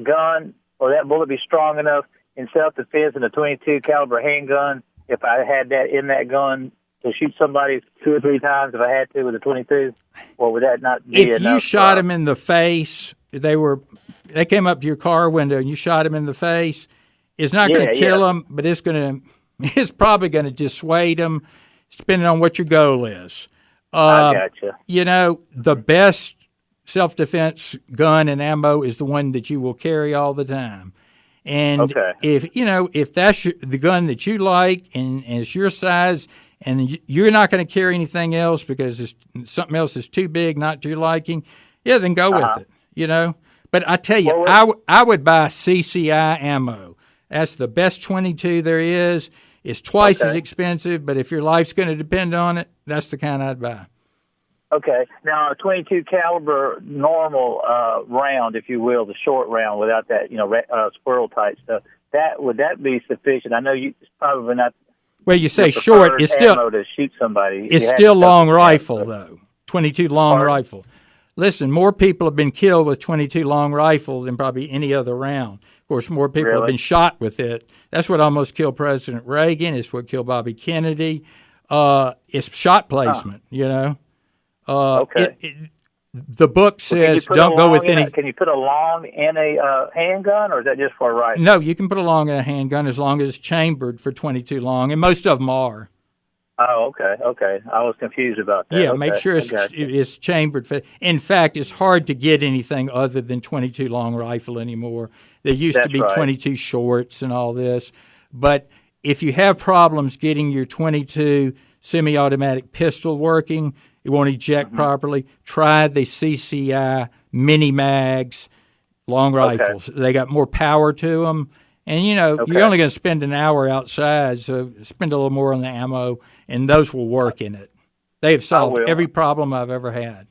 gun or that bullet be strong enough in self-defense in a 22 caliber handgun, if I had that in that gun to shoot somebody 2 or 3 times if I had to with a 22, or would that not be enough? If you shot him in the face, they came up to your car window and you shot him in the face, it's not going to kill him, but it's probably going to dissuade him, depending on what your goal is. I gotcha. You know, the best self-defense gun and ammo is the one that you will carry all the time. And if that's the gun that you like and it's your size, and you're not going to carry anything else because something else is too big, not to your liking, then go with it, you know. But I tell you, I would buy CCI ammo. That's the best 22 there is. It's twice as expensive, but if your life's going to depend on it, that's the kind I'd buy. Okay. Now, a 22 caliber normal round, if you will, the short round without that, squirrel type stuff, would that be sufficient? I know it's probably not. Well, you say short, it's still ammo to shoot somebody. It's still long rifle though. 22 long rifle. Listen, more people have been killed with 22 long rifle than probably any other round. Of course, more people have been shot with it. That's what almost killed President Reagan. It's what killed Bobby Kennedy. It's shot placement, you know. The book says don't go with any. Can you put a long in a handgun, or is that just for a rifle? No, you can put a long in a handgun as long as it's chambered for 22 long, and most of them are. Oh, okay. I was confused about that. Yeah, make sure it's chambered. In fact, it's hard to get anything other than 22 long rifle anymore. There used to be 22 shorts and all this. But if you have problems getting your 22 semi-automatic pistol working, it won't eject properly, try the CCI mini mags long rifles. They got more power to them. And, you're only going to spend an hour outside, so spend a little more on the ammo, and those will work in it. They have solved every problem I've ever had.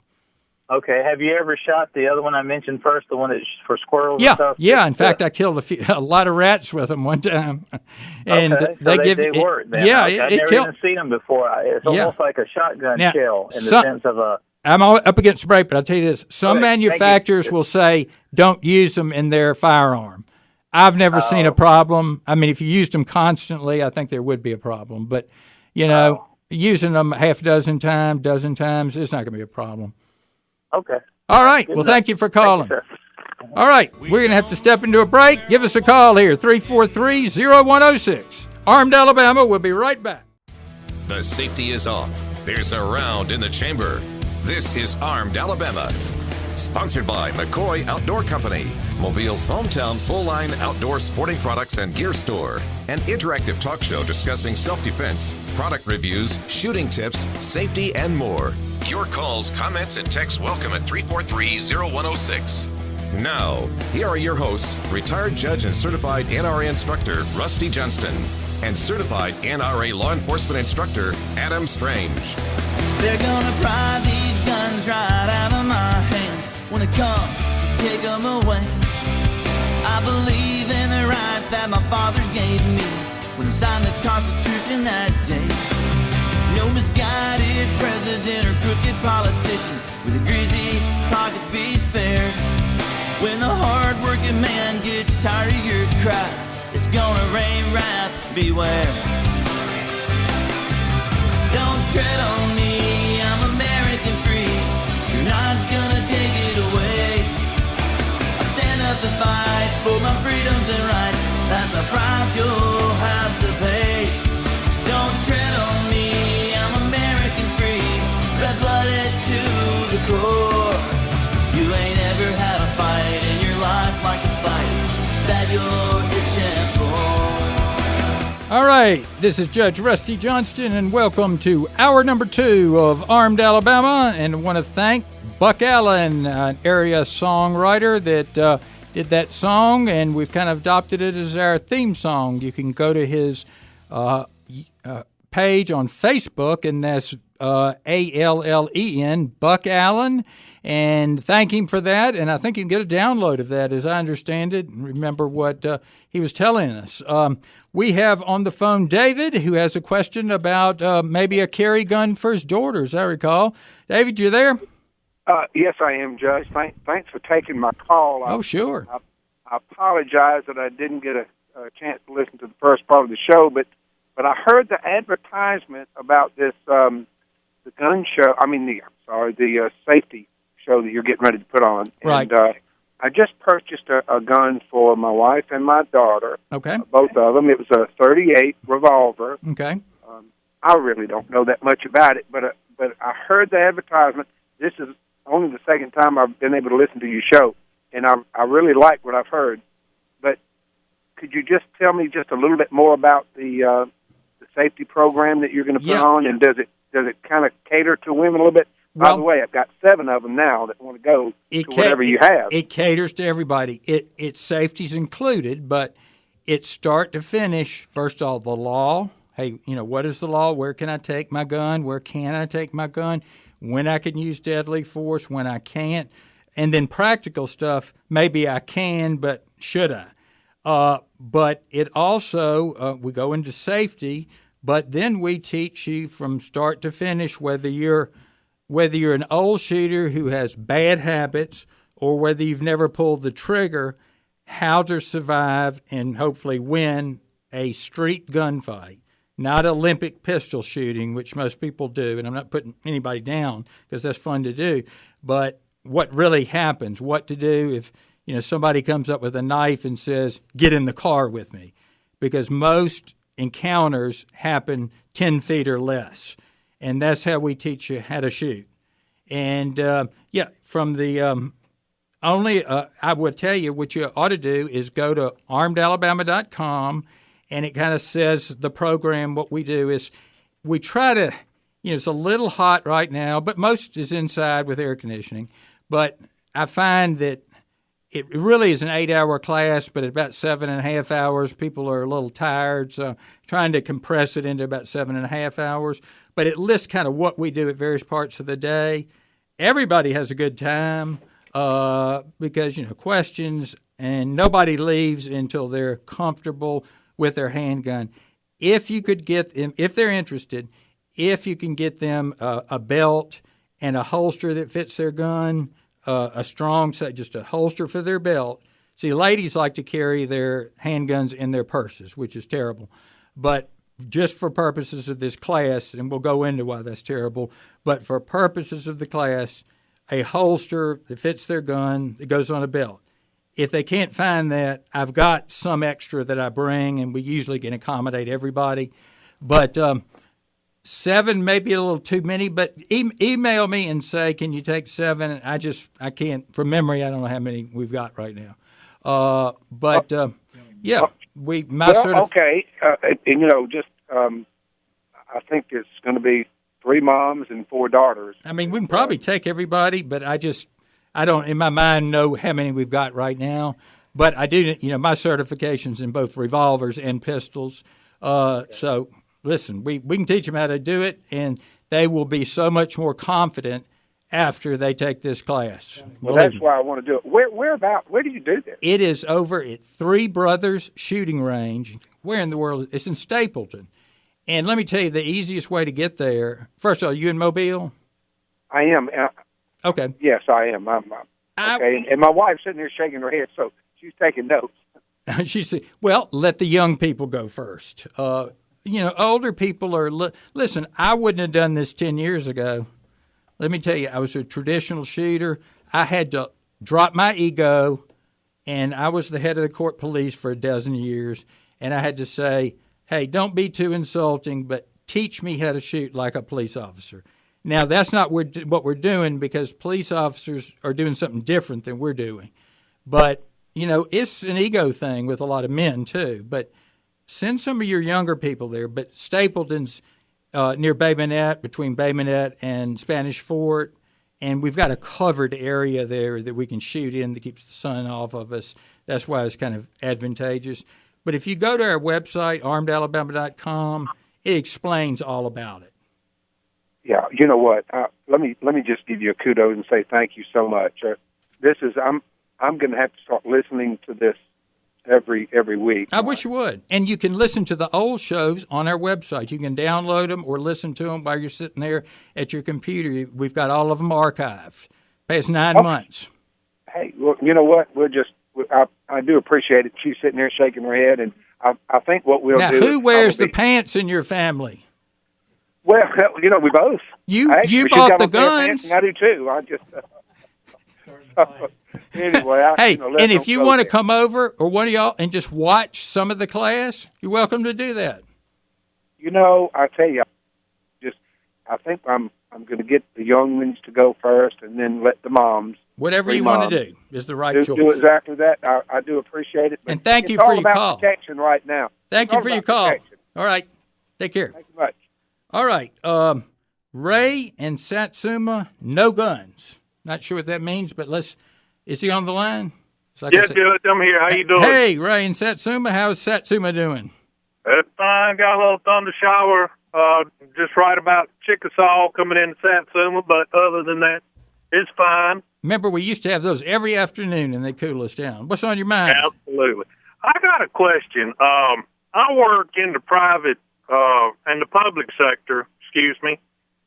Okay. Have you ever shot the other one I mentioned first, the one that's for squirrels and stuff? Yeah. In fact, I killed a lot of rats with them one time. And they work then. Yeah. I've never even seen them before. It's almost like a shotgun shell in the sense of a... I'm up against break, but I'll tell you this. Some manufacturers will say don't use them in their firearm. I've never seen a problem. I mean, if you used them constantly, I think there would be a problem. But, using them half a dozen times, it's not going to be a problem. Okay. All right. Well, thank you for calling. Thank you, all right. We're going to have to step into a break. Give us a call here, 343-0106. Armed Alabama. We'll be right back. The safety is off. There's a round in the chamber. This is Armed Alabama. Sponsored by McCoy Outdoor Company, Mobile's hometown full-line outdoor sporting products and gear store. An interactive talk show discussing self-defense, product reviews, shooting tips, safety, and more. Your calls, comments, and texts welcome at 343-0106. Now, here are your hosts, retired judge and certified NRA instructor Rusty Johnston and certified NRA law enforcement instructor Adam Strange. They're gonna pry these guns right out of my hands when they come to take them away. I believe in the rights that my fathers gave me when they signed the Constitution that day. No misguided president or crooked politician with a greasy pocket be spared. When the hard-working man gets tired of your cry, it's gonna rain wrath, beware. Don't tread on me, I'm American free. You're not gonna take it away. I stand up to fight for my freedoms and rights. That's the price you'll have to pay. Don't tread on me, I'm American free. Red-blooded to the core. You ain't ever had a fight in your life like the fight that you're itching for. All right, this is Judge Rusty Johnston, and welcome to hour number 2 of Armed Alabama. And I want to thank Buck Allen, an area songwriter that did that song, and we've kind of adopted it as our theme song. You can go to his page on Facebook, and that's ALLEN, Buck Allen, and thank him for that. And I think you can get a download of that, as I understand it, and remember what he was telling us. We have on the phone David, who has a question about maybe a carry gun for his daughter, as I recall. David, you there? Yes, I am, Judge. Thanks for taking my call. Oh, sure. I apologize that I didn't get a a chance to listen to the first part of the show, but I heard the advertisement about this the gun show. I mean, the safety show that you're getting ready to put on. Right. And I just purchased a gun for my wife and my daughter. Okay. Both of them. It was a .38 revolver. Okay. I really don't know that much about it, but I heard the advertisement. This is only the second time I've been able to listen to your show, and I really like what I've heard. But could you just tell me just a little bit more about the safety program that you're going to put on, and does it kind of cater to women a little bit? By the way, I've got 7 of them now that want to go to whatever you have. It caters to everybody. It's safety's included, but it's start to finish. First of all, the law. Hey, what is the law? Where can I take my gun? Where can I take my gun? When I can use deadly force, when I can't. And then practical stuff, maybe I can, but should I? But it also, we go into safety, but then we teach you from start to finish whether you're an old shooter who has bad habits or whether you've never pulled the trigger, how to survive and hopefully win a street gunfight. Not Olympic pistol shooting, which most people do, and I'm not putting anybody down because that's fun to do, but what really happens, what to do if somebody comes up with a knife and says, get in the car with me, because most encounters happen 10 feet or less, and that's how we teach you how to shoot. And, from the I would tell you what you ought to do is go to armedalabama.com, and it kind of says the program. What we do is we try to, it's a little hot right now, but most is inside with air conditioning. But I find that it really is an 8-hour class, but at about 7.5 hours, people are a little tired. So trying to compress it into about 7.5 hours. But it lists kind of what we do at various parts of the day. Everybody has a good time because, questions, and nobody leaves until they're comfortable with their handgun. If you could get them, if they're interested, if you can get them a belt and a holster that fits their gun, a strong, just a holster for their belt. See, ladies like to carry their handguns in their purses, which is terrible. But just for purposes of this class, and we'll go into why that's terrible, but for purposes of the class, a holster that fits their gun that goes on a belt. If they can't find that, I've got some extra that I bring, and we usually can accommodate everybody. But 7 may be a little too many, but email me and say, can you take 7? I can't, from memory, I don't know how many we've got right now. Okay. I think it's going to be 3 moms and 4 daughters. I mean, we can probably take everybody, but I don't, in my mind, know how many we've got right now. But I do, my certification's in both revolvers and pistols. So, listen, we can teach them how to do it, and they will be so much more confident after they take this class. Well, that's why I want to do it. Where do you do this? It is over at Three Brothers Shooting Range. Where in the world? It's in Stapleton. And let me tell you the easiest way to get there. First of all, you in Mobile? I am. Okay. Yes, I am. Okay. And my wife's sitting there shaking her head, so she's taking notes. She said, well, let the young people go first. Older people are... Listen, I wouldn't have done this 10 years ago. Let me tell you, I was a traditional shooter. I had to drop my ego, and I was the head of the court police for a dozen years, and I had to say, hey, don't be too insulting, but teach me how to shoot like a police officer. Now, that's not what we're doing, because police officers are doing something different than we're doing. But, it's an ego thing with a lot of men, too. But send some of your younger people there. But Stapleton's near Bay Minette, between Bay Minette and Spanish Fort, and we've got a covered area there that we can shoot in that keeps the sun off of us. That's why it's kind of advantageous. But if you go to our website, armedalabama.com, it explains all about it. Yeah, you know what? Let me just give you a kudos and say thank you so much. I'm going to have to start listening to this every week. I wish you would. And you can listen to the old shows on our website. You can download them or listen to them while you're sitting there at your computer. We've got all of them archived. Past 9 months. Hey, well, you know what? We'll I do appreciate it. She's sitting there shaking her head, and I think what we'll now, do. Now, who wears the pants in your family? Well, we both. You bought the guns. And I do too. I just anyway. Hey, and if you want to come over, or one of y'all, and just watch some of the class, you're welcome to do that. I tell you, I think I'm going to get the young ones to go first, and then let the moms. Whatever you want to do is the right choice. Do exactly that. I do appreciate it. And thank you for your call. Protection right now. Thank you for your call. All right. Take care. Thank you much. All right. Ray and Satsuma, no guns. Not sure what that means, but is he on the line? Like good. I'm here. How you doing? Hey, Ray and Satsuma. How's Satsuma doing? It's fine. Got a little thunder shower just right about Chickasaw coming into Satsuma, but other than that, it's fine. Remember, we used to have those every afternoon, and they cool us down. What's on your mind? Absolutely. I got a question. I work in the private and the public sector,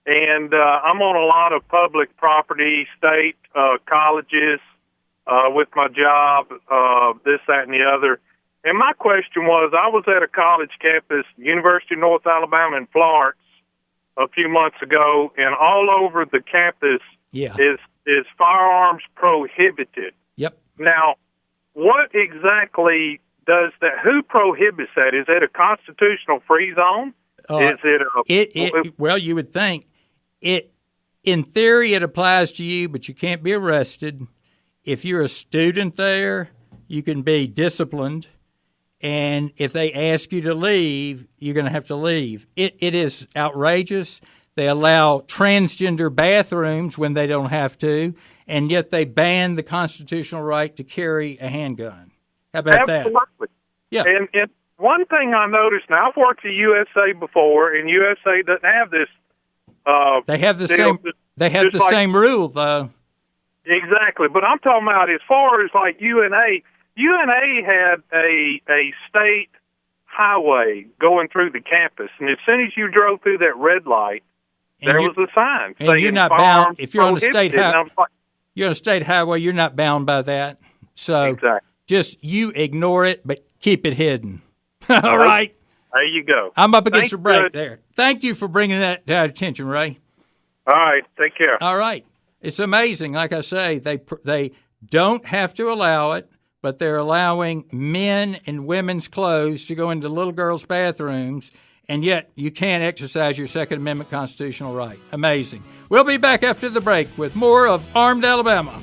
and I'm on a lot of public property, state colleges with my job, this, that, and the other. And my question was, I was at a college campus, University of North Alabama in Florence, a few months ago, and all over the campus is firearms prohibited. Yep. Now, what exactly does that? Who prohibits that? Is it a constitutional free zone? Is it well, you would think in theory it applies to you, but you can't be arrested. If you're a student there, you can be disciplined. And if they ask you to leave, you're going to have to leave. It is outrageous. They allow transgender bathrooms when they don't have to, and yet they ban the constitutional right to carry a handgun. How about that? Absolutely. Yeah. And one thing I noticed, now I've worked at USA before, and USA doesn't have this. They have the same. They have the same rule, though. Exactly, but I'm talking about as far as like UNA. UNA had a state highway going through the campus, and as soon as you drove through that red light, there was a sign saying you're not bound. If you're on a state you're on a state highway, you're not bound by that. So just you ignore it, but keep it hidden. All right. There you go. I'm up against a break there. Thank you for bringing that to our attention, Ray. All right. Take care. All right. It's amazing. Like I say, they don't have to allow it, but they're allowing men in women's clothes to go into little girls' bathrooms, and yet you can't exercise your Second Amendment constitutional right. Amazing. We'll be back after the break with more of Armed Alabama.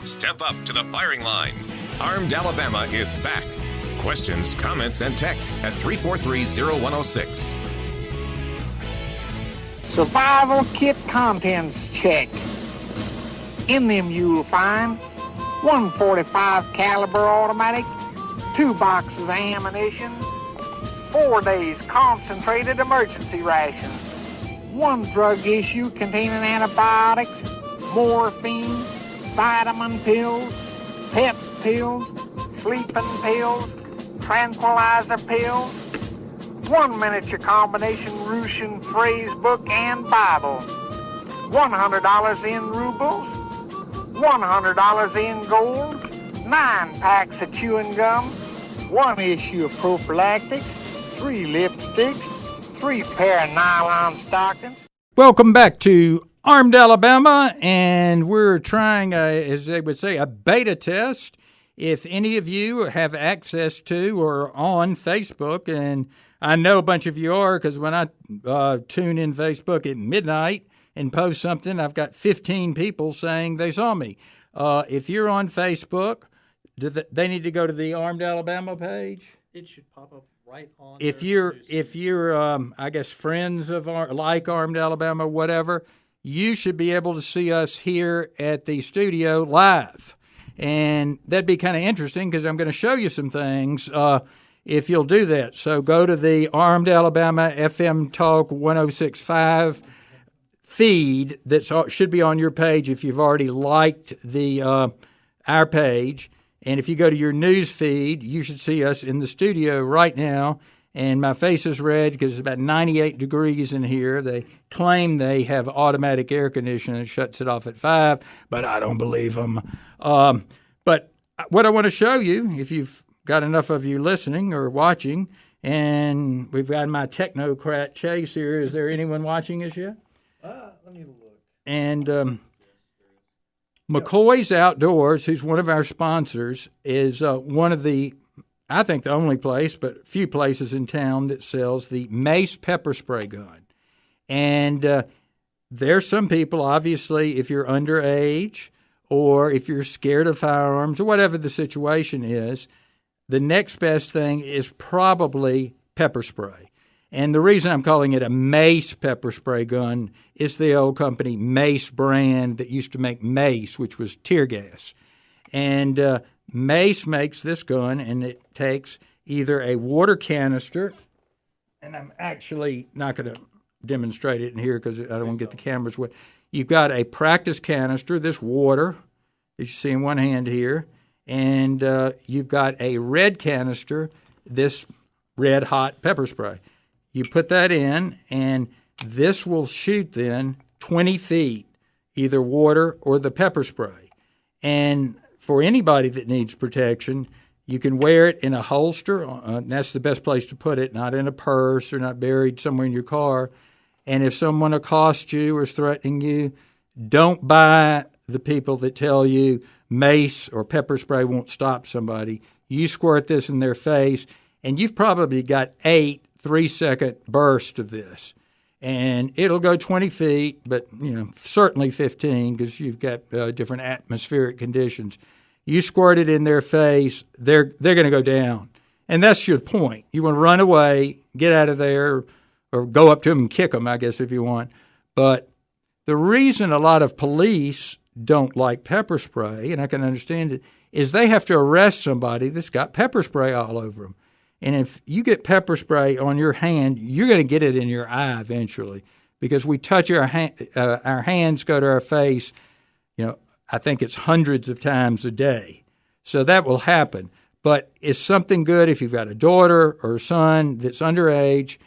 Step up to the firing line. Armed Alabama is back. Questions, comments, and texts at 343-0106. Survival kit contents check. In them you'll find 145 caliber automatic, 2 boxes of ammunition, 4 days concentrated emergency rations, 1 drug issue containing antibiotics, morphine, vitamin pills, pep pills, sleeping pills, tranquilizer pills, 1 miniature combination Russian phrase book and Bible, $100 in rubles, $100 in gold, 9 packs of chewing gum, 1 issue of prophylactics, 3 lipsticks, 3 pair of nylon stockings. Welcome back to Armed Alabama, and we're trying, as they would say, a beta test. If any of you have access to or on Facebook, and I know a bunch of you are, because when I tune in Facebook at midnight and post something, I've got 15 people saying they saw me. If you're on Facebook, they need to go to the Armed Alabama page. It should pop up right on. If you're, I guess, friends of like Armed Alabama, whatever, you should be able to see us here at the studio live. And that'd be kind of interesting because I'm going to show you some things if you'll do that. So go to the Armed Alabama FM Talk 106.5 feed that should be on your page if you've already liked the our page. And if you go to your news feed, you should see us in the studio right now. and my face is red because it's about 98 degrees in here. They claim they have automatic air conditioning that shuts it off at 5, but I don't believe them. But what I want to show you, if you've got enough of you listening or watching, and we've got my technocrat Chase here. Is there anyone watching us yet? Let me look. And McCoy's Outdoors, who's one of our sponsors, is one of the, I think the only place, but few places in town that sells the Mace pepper spray gun. And there's some people, obviously, if you're underage or if you're scared of firearms or whatever the situation is, the next best thing is probably pepper spray. And the reason I'm calling it a Mace pepper spray gun is the old company Mace brand that used to make mace, which was tear gas. And Mace makes this gun, and it takes either a water canister, and I'm actually not going to demonstrate it in here because I don't want to get the cameras wet. You've got a practice canister, this water that you see in one hand here, and you've got a red canister, this red hot pepper spray. You put that in, and this will shoot then 20 feet, either water or the pepper spray. And for anybody that needs protection, you can wear it in a holster. That's the best place to put it, not in a purse or not buried somewhere in your car. And if someone accosts you or is threatening you, don't buy the people that tell you mace or pepper spray won't stop somebody. You squirt this in their face, and you've probably got 8 3-second bursts of this. And it'll go 20 feet, but certainly 15 because you've got different atmospheric conditions. You squirt it in their face, they're going to go down. And that's your point. You want to run away, get out of there, or go up to them and kick them, I guess, if you want. But the reason a lot of police don't like pepper spray, and I can understand it, is they have to arrest somebody that's got pepper spray all over them. And if you get pepper spray on your hand, you're going to get it in your eye eventually because we touch our hands go to our face, I think it's hundreds of times a day. So that will happen. But it's something good if you've got a daughter or a son that's underage,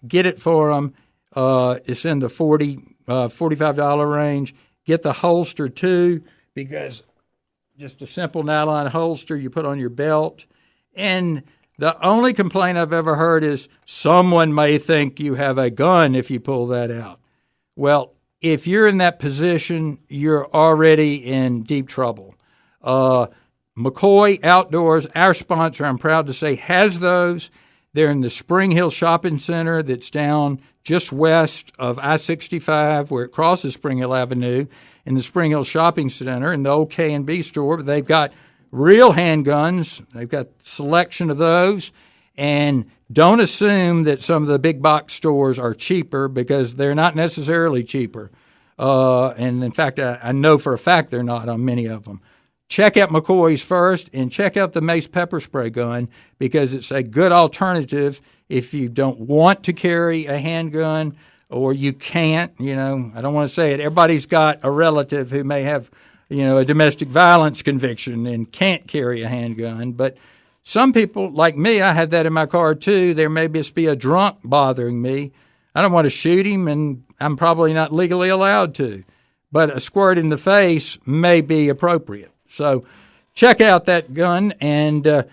get it for them. It's in the $45 range. Get the holster too, because just a simple nylon holster you put on your belt. And the only complaint I've ever heard is someone may think you have a gun if you pull that out. Well, if you're in that position, you're already in deep trouble. McCoy Outdoors, our sponsor, I'm proud to say, has those. They're in the Spring Hill Shopping Center that's down just west of I-65 where it crosses Spring Hill Avenue in the Spring Hill Shopping Center in the old K&B store. But they've got real handguns. They've got a selection of those. And don't assume that some of the big box stores are cheaper because they're not necessarily cheaper. And in fact, I know for a fact they're not on many of them. Check out McCoy's first and check out the Mace pepper spray gun because it's a good alternative if you don't want to carry a handgun or you can't. I don't want to say it. Everybody's got a relative who may have, a domestic violence conviction and can't carry a handgun. But some people, like me, I had that in my car too. There may just be a drunk bothering me. I don't want to shoot him, and I'm probably not legally allowed to. But a squirt in the face may be appropriate. So check out that gun and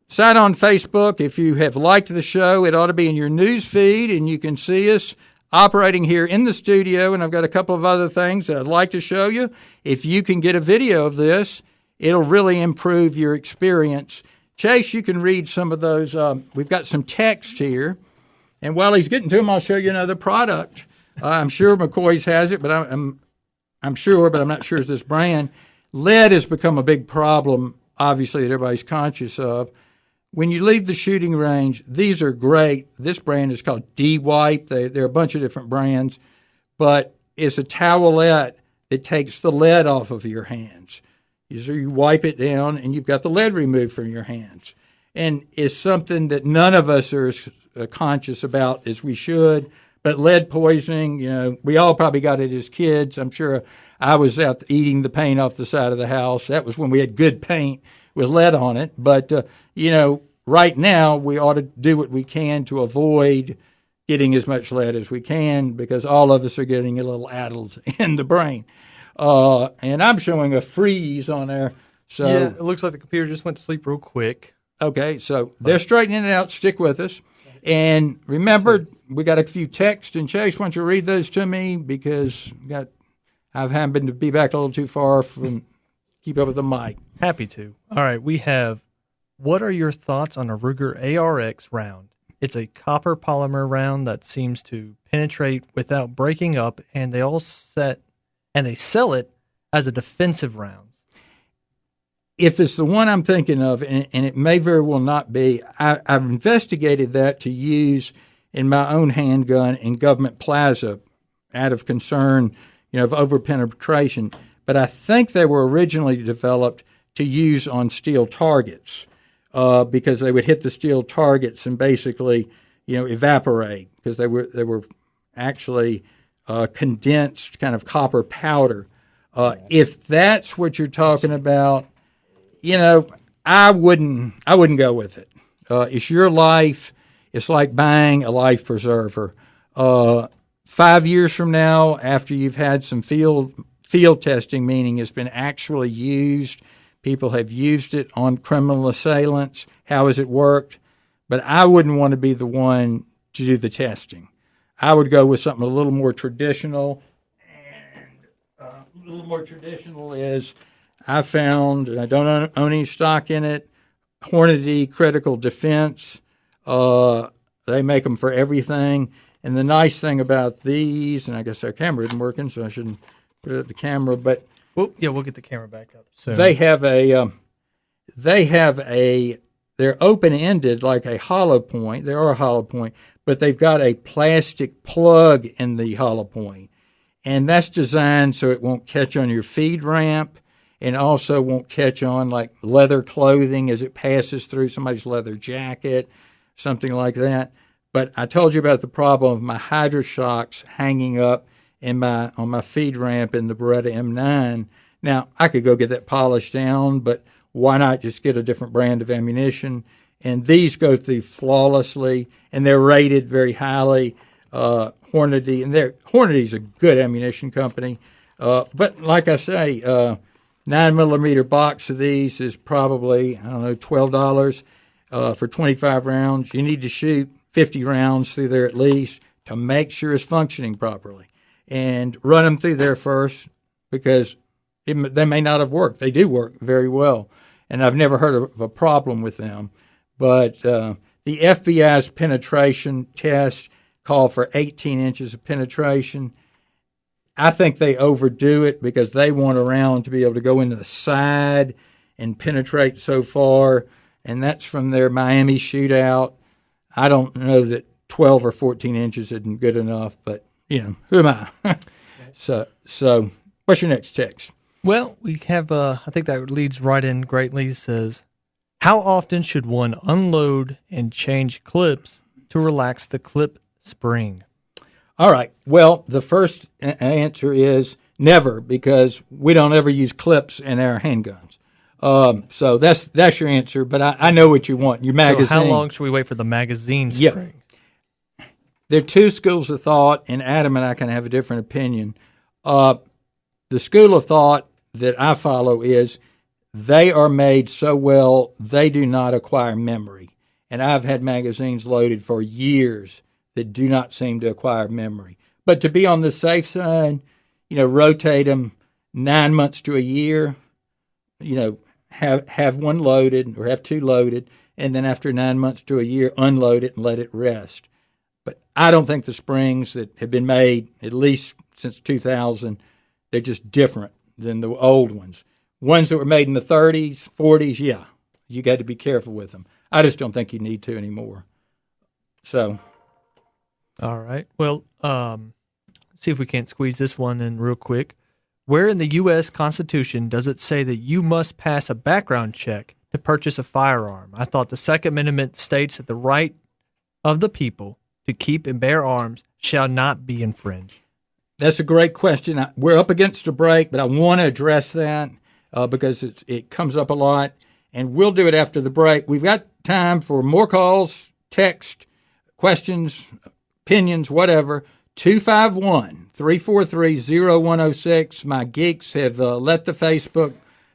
sign on Facebook. If you have liked the show, it ought to be in your news feed, and you can see us operating here in the studio. And I've got a couple of other things that I'd like to show you. If you can get a video of this, it'll really improve your experience. Chase, you can read some of those. We've got some text here. And while he's getting to them, I'll show you another product. I'm sure McCoy's has it, but I'm sure, but I'm not sure it's this brand. Lead has become a big problem, obviously, that everybody's conscious of. When you leave the shooting range, these are great. This brand is called D-Wipe. There are a bunch of different brands, but it's a towelette that takes the lead off of your hands. So you wipe it down, and you've got the lead removed from your hands. And it's something that none of us are as conscious about as we should. But lead poisoning, we all probably got it as kids. I'm sure I was out eating the paint off the side of the house. That was when we had good paint with lead on it. But, right now, we ought to do what we can to avoid getting as much lead as we can, because all of us are getting a little addled in the brain. And I'm showing a freeze on there. So yeah, it looks like the computer just went to sleep real quick. Okay, so they're straightening it out. Stick with us. And remember, we got a few texts. And Chase, why don't you read those to me? Because I've happened to be back a little too far from keep up with the mic. Happy to. All right, we have, what are your thoughts on a Ruger ARX round? It's a copper polymer round that seems to penetrate without breaking up, and they sell it as a defensive round. If it's the one I'm thinking of, and it may very well not be, I've investigated that to use in my own handgun in Government Plaza out of concern, of over-penetration. But I think they were originally developed to use on steel targets because they would hit the steel targets and basically, evaporate because they were actually condensed kind of copper powder. If that's what you're talking about, I wouldn't go with it. It's your life. It's like buying a life preserver. 5 years from now, after you've had some field testing, meaning it's been actually used, people have used it on criminal assailants. How has it worked? But I wouldn't want to be the one to do the testing. I would go with something a little more traditional. And a little more traditional is, I found, and I don't own any stock in it, Hornady Critical Defense. They make them for everything. And the nice thing about these, and I guess our camera isn't working, so I shouldn't put it at the camera, but we'll get the camera back up soon. They're open-ended like a hollow point. They are a hollow point, but they've got a plastic plug in the hollow point. And that's designed so it won't catch on your feed ramp, and also won't catch on like leather clothing as it passes through somebody's leather jacket, something like that. But I told you about the problem of my Hydra shocks hanging up on my feed ramp in the Beretta M9. Now, I could go get that polished down, but why not just get a different brand of ammunition? And these go through flawlessly, and they're rated very highly. Hornady, and Hornady's a good ammunition company. But like I say, 9mm box of these is probably, $12 for 25 rounds. You need to shoot 50 rounds through there at least to make sure it's functioning properly. And run them through there first because they may not have worked. They do work very well, and I've never heard of a problem with them. But the FBI's penetration test called for 18 inches of penetration. I think they overdo it because they want a round to be able to go into the side and penetrate so far, and that's from their Miami shootout. I don't know that 12 or 14 inches isn't good enough, but, who am I? So what's your next text? Well, we have, I think that leads right in greatly. It says, how often should one unload and change clips to relax the clip spring? All right. Well, the first answer is never, because we don't ever use clips in our handguns. So that's your answer, but I know what you want. Your magazine. So how long should we wait for the magazine spring? Yep. There are two schools of thought, and Adam and I can have a different opinion. The school of thought that I follow is they are made so well they do not acquire memory. And I've had magazines loaded for years that do not seem to acquire memory. But to be on the safe side, rotate them 9 months to a year, have one loaded or have two loaded, and then after 9 months to a year, unload it and let it rest. But I don't think the springs that have been made, at least since 2000, they're just different than the old ones. Ones that were made in the 30s, 40s, yeah, you got to be careful with them. I just don't think you need to anymore. So... All right. Well, see if we can't squeeze this one in real quick. Where in the U.S. Constitution does it say that you must pass a background check to purchase a firearm? I thought the Second Amendment states that the right of the people to keep and bear arms shall not be infringed. That's a great question. We're up against a break, but I want to address that because it comes up a lot, and we'll do it after the break. We've got time for more calls, text, questions, opinions, whatever. 251-343-0106. My geeks have let the Facebook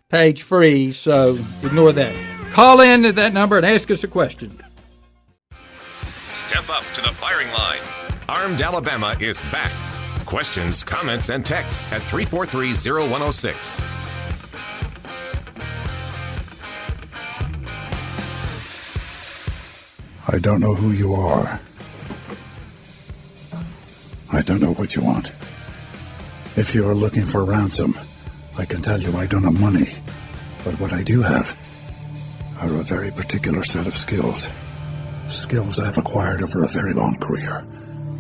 page free, so ignore that. Call in at that number and ask us a question. Step up to the firing line. Armed Alabama is back. Questions, comments, and texts at 343-0106. I don't know who you are. I don't know what you want. If you are looking for ransom, I can tell you I don't have money. But what I do have are a very particular set of skills. Skills I've acquired over a very long career.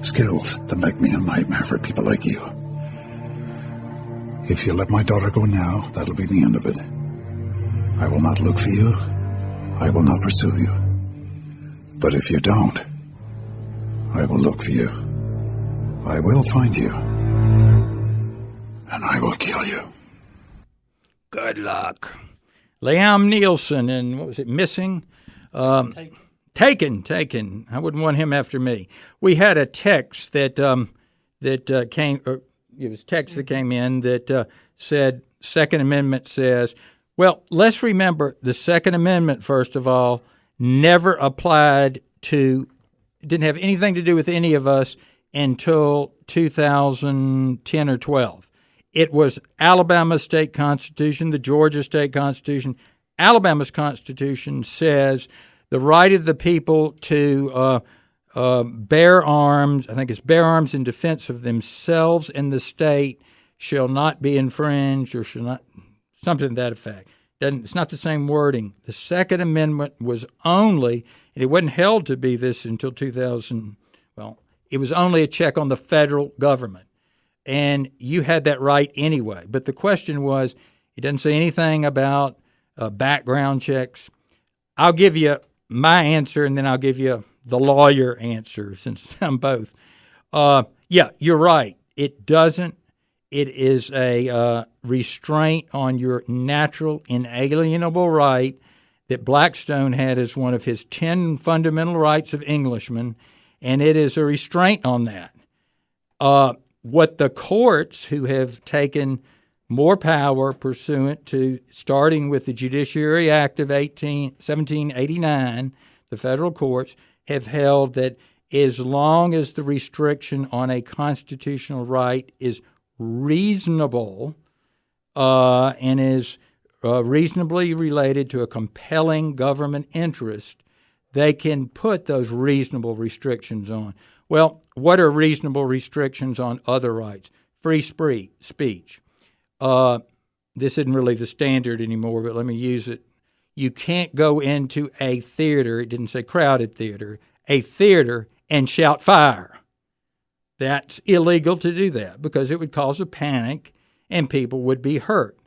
Skills that make me a nightmare for people like you. If you let my daughter go now, that'll be the end of it. I will not look for you. I will not pursue you. But if you don't, I will look for you. I will find you. And I will kill you. Good luck. Liam Nielsen and what was it, Missing? Taken. I wouldn't want him after me. We had a text that came, or it was text that came in that said, Second Amendment says, well, let's remember the Second Amendment, first of all, never applied to, didn't have anything to do with any of us until 2010 or 12. It was Alabama's state constitution, the Georgia state constitution. Alabama's constitution says the right of the people to bear arms, I think it's bear arms in defense of themselves and the state, shall not be infringed or shall not, something to that effect. It's not the same wording. The Second Amendment was only, and it wasn't held to be this until 2000, well, it was only a check on the federal government. And you had that right anyway. But the question was, it doesn't say anything about background checks. I'll give you my answer, and then I'll give you the lawyer answer, since I'm both. Yeah, you're right. It doesn't. It is a restraint on your natural, inalienable right that Blackstone had as one of his 10 fundamental rights of Englishmen, and it is a restraint on that. What the courts, who have taken more power pursuant to starting with the Judiciary Act of 1789, the federal courts have held that as long as the restriction on a constitutional right is reasonable and is reasonably related to a compelling government interest, they can put those reasonable restrictions on. Well, what are reasonable restrictions on other rights? Free speech. This isn't really the standard anymore, but let me use it. You can't go into a theater, it didn't say crowded theater, a theater and shout fire. That's illegal to do that because it would cause a panic and people would be hurt.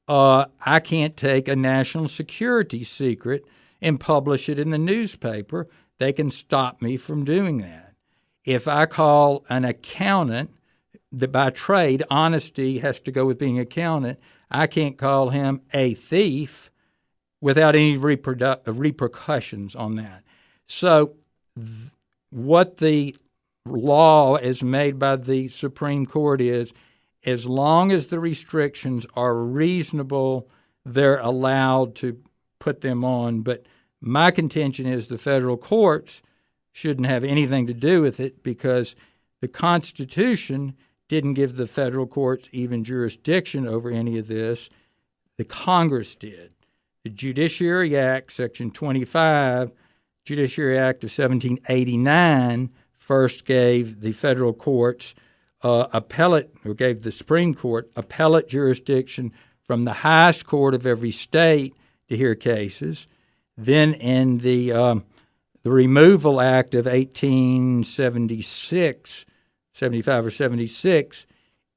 I can't take a national security secret and publish it in the newspaper. They can stop me from doing that. If I call an accountant, that by trade, honesty has to go with being an accountant, I can't call him a thief without any repercussions on that. So what the law as made by the Supreme Court is, as long as the restrictions are reasonable, they're allowed to put them on. But my contention is the federal courts shouldn't have anything to do with it because the Constitution didn't give the federal courts even jurisdiction over any of this. The Congress did. The Judiciary Act, Section 25, Judiciary Act of 1789, first gave the federal courts gave the Supreme Court appellate jurisdiction from the highest court of every state to hear cases. Then in the Removal Act of 1876, 75 or 76,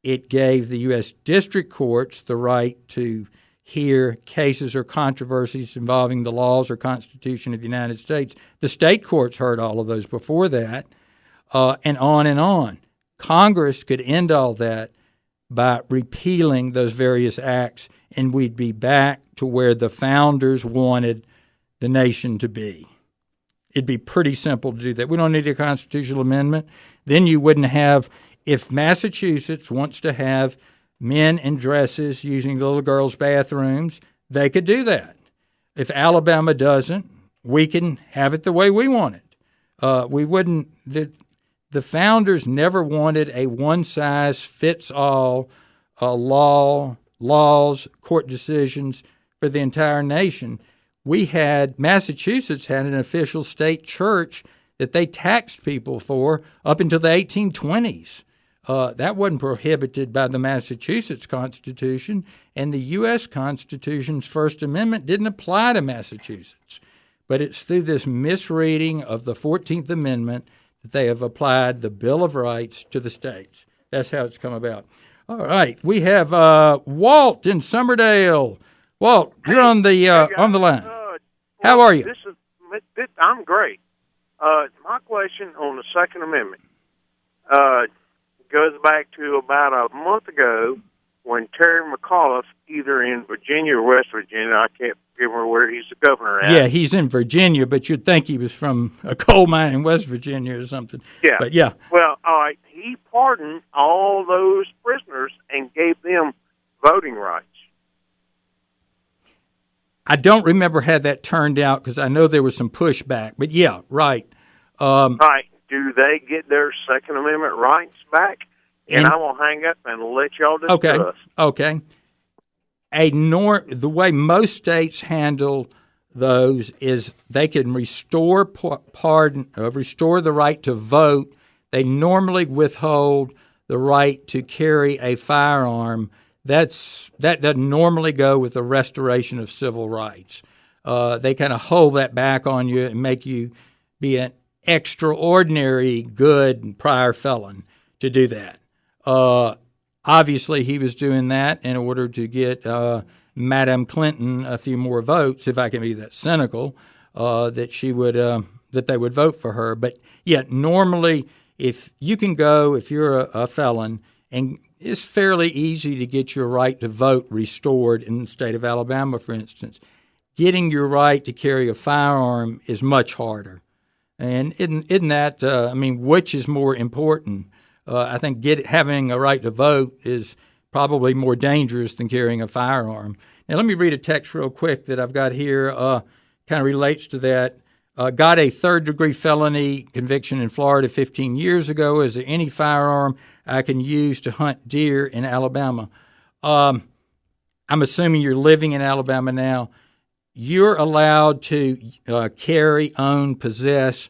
it gave the U.S. district courts the right to hear cases or controversies involving the laws or Constitution of the United States. The state courts heard all of those before that, and on and on. Congress could end all that by repealing those various acts, and we'd be back to where the founders wanted the nation to be. It'd be pretty simple to do that. We don't need a constitutional amendment. Then you wouldn't have, if Massachusetts wants to have men in dresses using little girls' bathrooms, they could do that. If Alabama doesn't, we can have it the way we want it. We wouldn't. The founders never wanted a one-size-fits-all laws, court decisions for the entire nation. Massachusetts had an official state church that they taxed people for up until the 1820s. That wasn't prohibited by the Massachusetts Constitution, and the U.S. Constitution's First Amendment didn't apply to Massachusetts. But it's through this misreading of the 14th Amendment that they have applied the Bill of Rights to the states. That's how it's come about. All right, we have Walt in Summerdale. Walt, you're on the line. How are you? I'm great. My question on the Second Amendment goes back to about a month ago when Terry McAuliffe, either in Virginia or West Virginia, I can't remember where he's the governor at. Yeah, he's in Virginia, but you'd think he was from a coal mine in West Virginia or something. Yeah. But yeah. Well, all right, he pardoned all those prisoners and gave them voting rights. I don't remember how that turned out because I know there was some pushback. But yeah, right. Right. Do they get their Second Amendment rights back? And I will hang up and let y'all discuss. Okay. The way most states handle those is they can restore the right to vote. They normally withhold the right to carry a firearm. That doesn't normally go with the restoration of civil rights. They kind of hold that back on you and make you be an extraordinary good prior felon to do that. Obviously, he was doing that in order to get Madam Clinton a few more votes, if I can be that cynical, that they would vote for her. But yet, normally, if you're a felon, and it's fairly easy to get your right to vote restored in the state of Alabama, for instance. Getting your right to carry a firearm is much harder. And isn't that, which is more important? I think having a right to vote is probably more dangerous than carrying a firearm. Now, let me read a text real quick that I've got here. Kind of relates to that. Got a third-degree felony conviction in Florida 15 years ago. Is there any firearm I can use to hunt deer in Alabama? I'm assuming you're living in Alabama now. You're allowed to carry, own, possess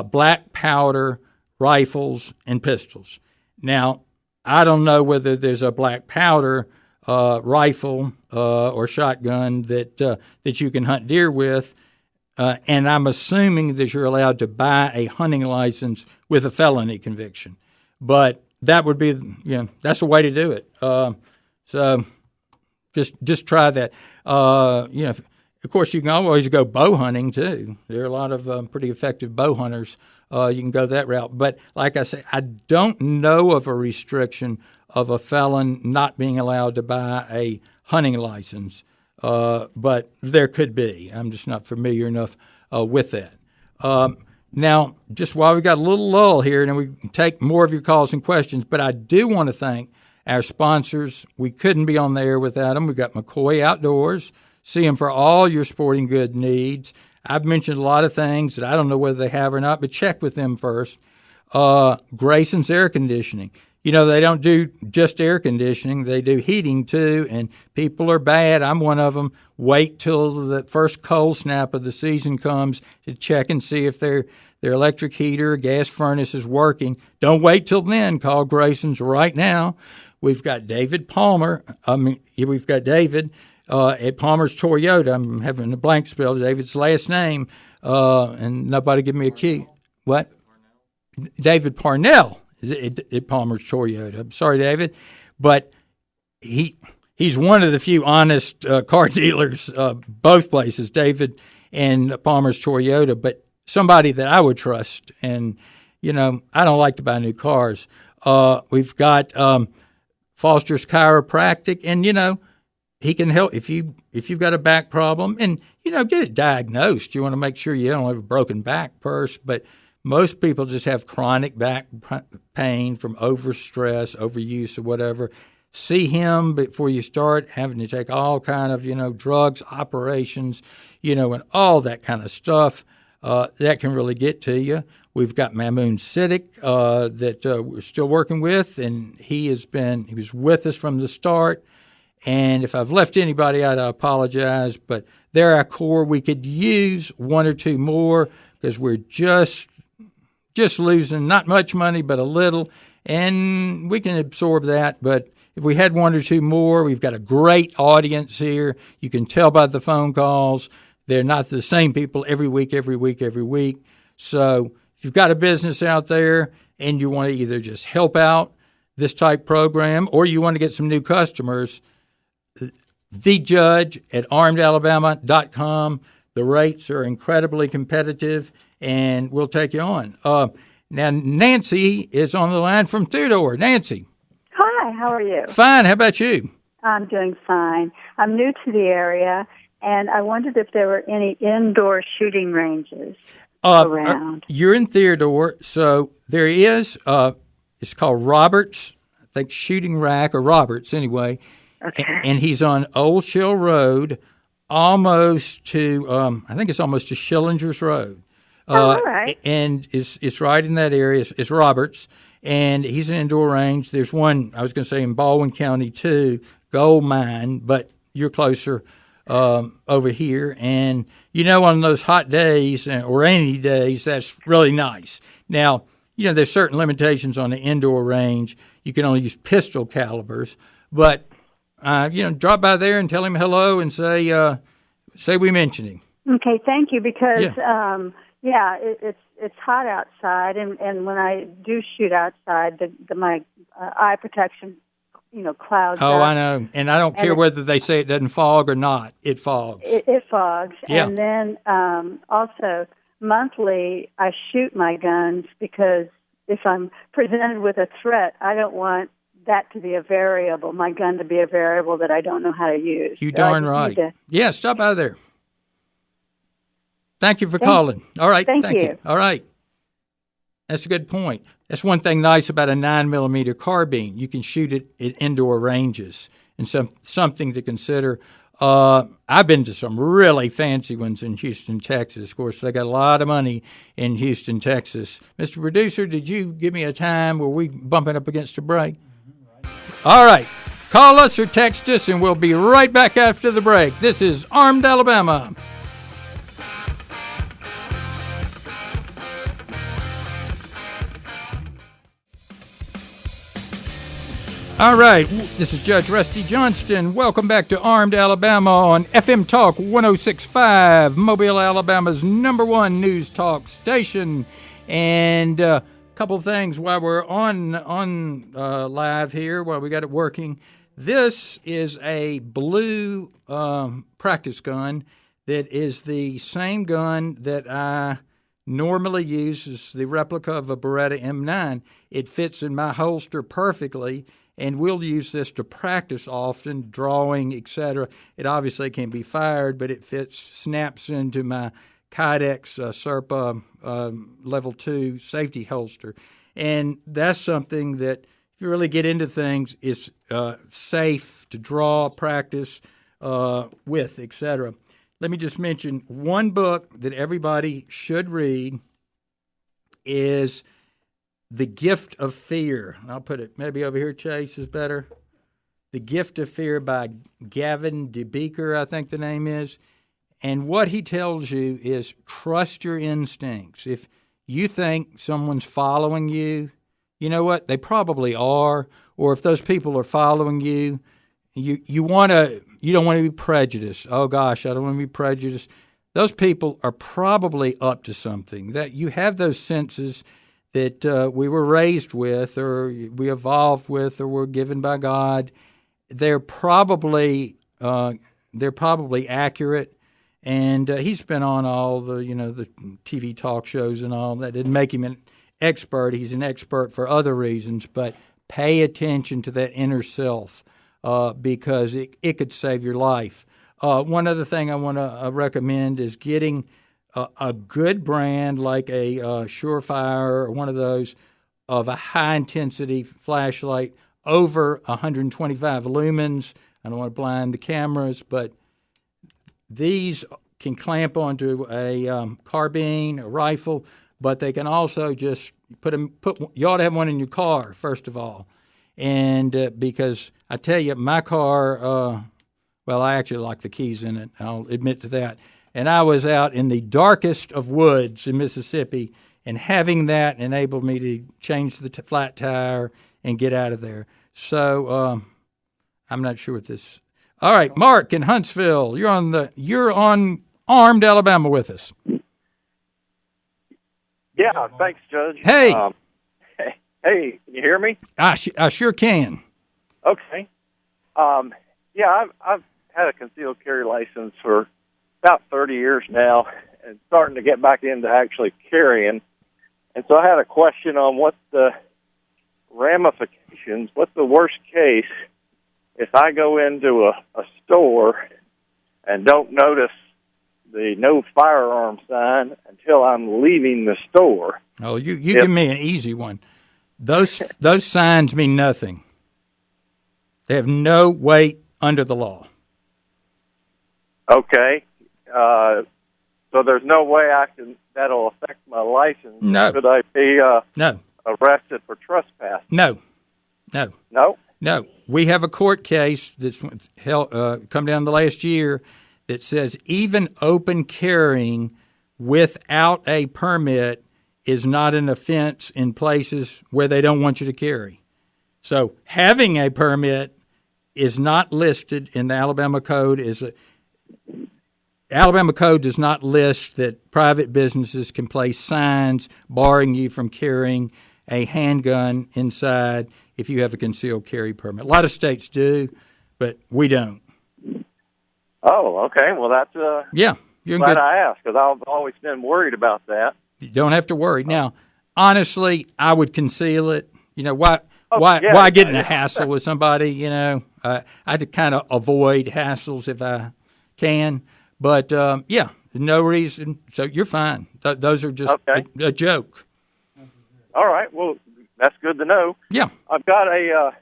black powder rifles and pistols. Now, I don't know whether there's a black powder rifle or shotgun that you can hunt deer with, and I'm assuming that you're allowed to buy a hunting license with a felony conviction. But that would be, that's the way to do it. So just try that. Of course, you can always go bow hunting too. There are a lot of pretty effective bow hunters. You can go that route. But like I say, I don't know of a restriction of a felon not being allowed to buy a hunting license. But there could be. I'm just not familiar enough with that. Now, just while we got a little lull here, and then we can take more of your calls and questions, but I do want to thank our sponsors. We couldn't be on the air without them. We've got McCoy Outdoors. See them for all your sporting good needs. I've mentioned a lot of things that I don't know whether they have or not, but check with them first. Grayson's Air Conditioning. They don't do just air conditioning. They do heating, too, and people are bad. I'm one of them. Wait till the first cold snap of the season comes to check and see if their electric heater or gas furnace is working. Don't wait till then. Call Grayson's right now. We've got David Palmer. We've got David at Palmer's Toyota. I'm having a blank spell. David's last name, and nobody give me a key. What? David Parnell. At Palmer's Toyota. I'm sorry, David, but he's one of the few honest car dealers, both places, David and Palmer's Toyota, but somebody that I would trust. And, I don't like to buy new cars. We've got Foster's Chiropractic, and, he can help if you've got a back problem, and get it diagnosed. You want to make sure you don't have a broken back first, but most people just have chronic back pain from overstress, overuse, or whatever. See him before you start having to take all kind of drugs, operations, and all that kind of stuff that can really get to you. We've got Mamoon Siddiq that we're still working with, and he was with us from the start. And if I've left anybody out, I apologize, but they're our core. We could use one or two more because we're just losing not much money, but a little, and we can absorb that. But if we had one or two more, we've got a great audience here. You can tell by the phone calls. They're not the same people every week. So if you've got a business out there and you want to either just help out this type program or you want to get some new customers, the Judge at armedalabama.com. The rates are incredibly competitive, and we'll take you on. Now, Nancy is on the line from Theodore. Nancy. Hi, how are you? Fine. How about you? I'm doing fine. I'm new to the area, and I wondered if there were any indoor shooting ranges around. You're in Theodore, so there is. It's called Roberts, I think Shooting Rack, or Roberts anyway. Okay. And he's on Old Shell Road, almost to, I think it's almost to Schillinger's Road. All right. And it's right in that area. It's Roberts, and he's an indoor range. There's one, I was going to say, in Baldwin County, too, Gold Mine, but you're closer over here. And, on those hot days or rainy days, that's really nice. Now, there's certain limitations on the indoor range. You can only use pistol calibers, but drop by there and tell him hello and say we mentioned him. Okay, thank you. Because it's hot outside, and when I do shoot outside, my eye protection, clouds. Oh, up. I know, and I don't care whether they say it doesn't fog or not. It fogs. It fogs, yeah. And then also monthly, I shoot my guns because if I'm presented with a threat, I don't want that to be a variable, my gun to be a variable that I don't know how to use. You darn right. Yeah, stop by there. Thank you for calling. All right. Thank you. All right. That's a good point. That's one thing nice about a 9mm carbine. You can shoot it at indoor ranges, and something to consider. I've been to some really fancy ones in Houston, Texas. Of course, they got a lot of money in Houston, Texas. Mr. Producer, did you give me a time where we bumping up against a break? All right. Call us or text us, and we'll be right back after the break. This is Armed Alabama. All right, this is Judge Rusty Johnston. Welcome back to Armed Alabama on FM Talk 106.5, Mobile, Alabama's #1 news talk station. And a couple things while we're on live here, while we got it working. This is a blue practice gun that is the same gun that I normally use. It's the replica of a Beretta M9. It fits in my holster perfectly. And we'll use this to practice often, drawing, etc. It obviously can be fired, but it snaps into my Kydex Serpa Level 2 safety holster. And that's something that, if you really get into things, is safe to draw, practice with, etc. Let me just mention one book that everybody should read is The Gift of Fear. I'll put it maybe over here, Chase, is better. The Gift of Fear by Gavin DeBeeker, I think the name is. And what he tells you is trust your instincts. If you think someone's following you, you know what? They probably are. Or if those people are following you, you don't want to be prejudiced. Oh, gosh, I don't want to be prejudiced. Those people are probably up to something. That you have those senses that we were raised with, or we evolved with, or were given by God. They're probably accurate. And he's been on all the the TV talk shows and all that. Didn't make him an expert. He's an expert for other reasons. But pay attention to that inner self. because it could save your life. One other thing I want to recommend is getting a good brand like a Surefire or one of those of a high-intensity flashlight over 125 lumens. I don't want to blind the cameras, but these can clamp onto a carbine, a rifle, but they can also just you ought to have one in your car, first of all. And because I tell you, my car, well, I actually like the keys in it, I'll admit to that. And I was out in the darkest of woods in Mississippi, and having that enabled me to change the flat tire and get out of there. So I'm not sure what this. All right, Mark in Huntsville, you're on Armed Alabama with us. Yeah, thanks, Judge. Hey. Hey, can you hear me? I sure can. Okay. Yeah, I've had a concealed carry license for about 30 years now, and starting to get back into actually carrying. And so I had a question on what the ramifications, what's the worst case if I go into a store and don't notice the no firearm sign until I'm leaving the store. Oh, you give me an easy one. Those signs mean nothing. They have no weight under the law. Okay. So there's no way that'll affect my license. No. Could I be no. arrested for trespass? No. No? We have a court case that's come down the last year that says even open carrying without a permit is not an offense in places where they don't want you to carry. So having a permit is not listed in the Alabama Code. Alabama Code does not list that private businesses can place signs barring you from carrying a handgun inside if you have a concealed carry permit. A lot of states do, but we don't. Oh, okay. Well, that's yeah. You're glad good. I asked, because I've always been worried about that. You don't have to worry. Now, honestly, I would conceal it. You know, why get in a hassle with somebody, you know? I kind of avoid hassles if I can. But, yeah, no reason. So you're fine. Those are just a joke. All right. Well, that's good to know. Yeah. I've got a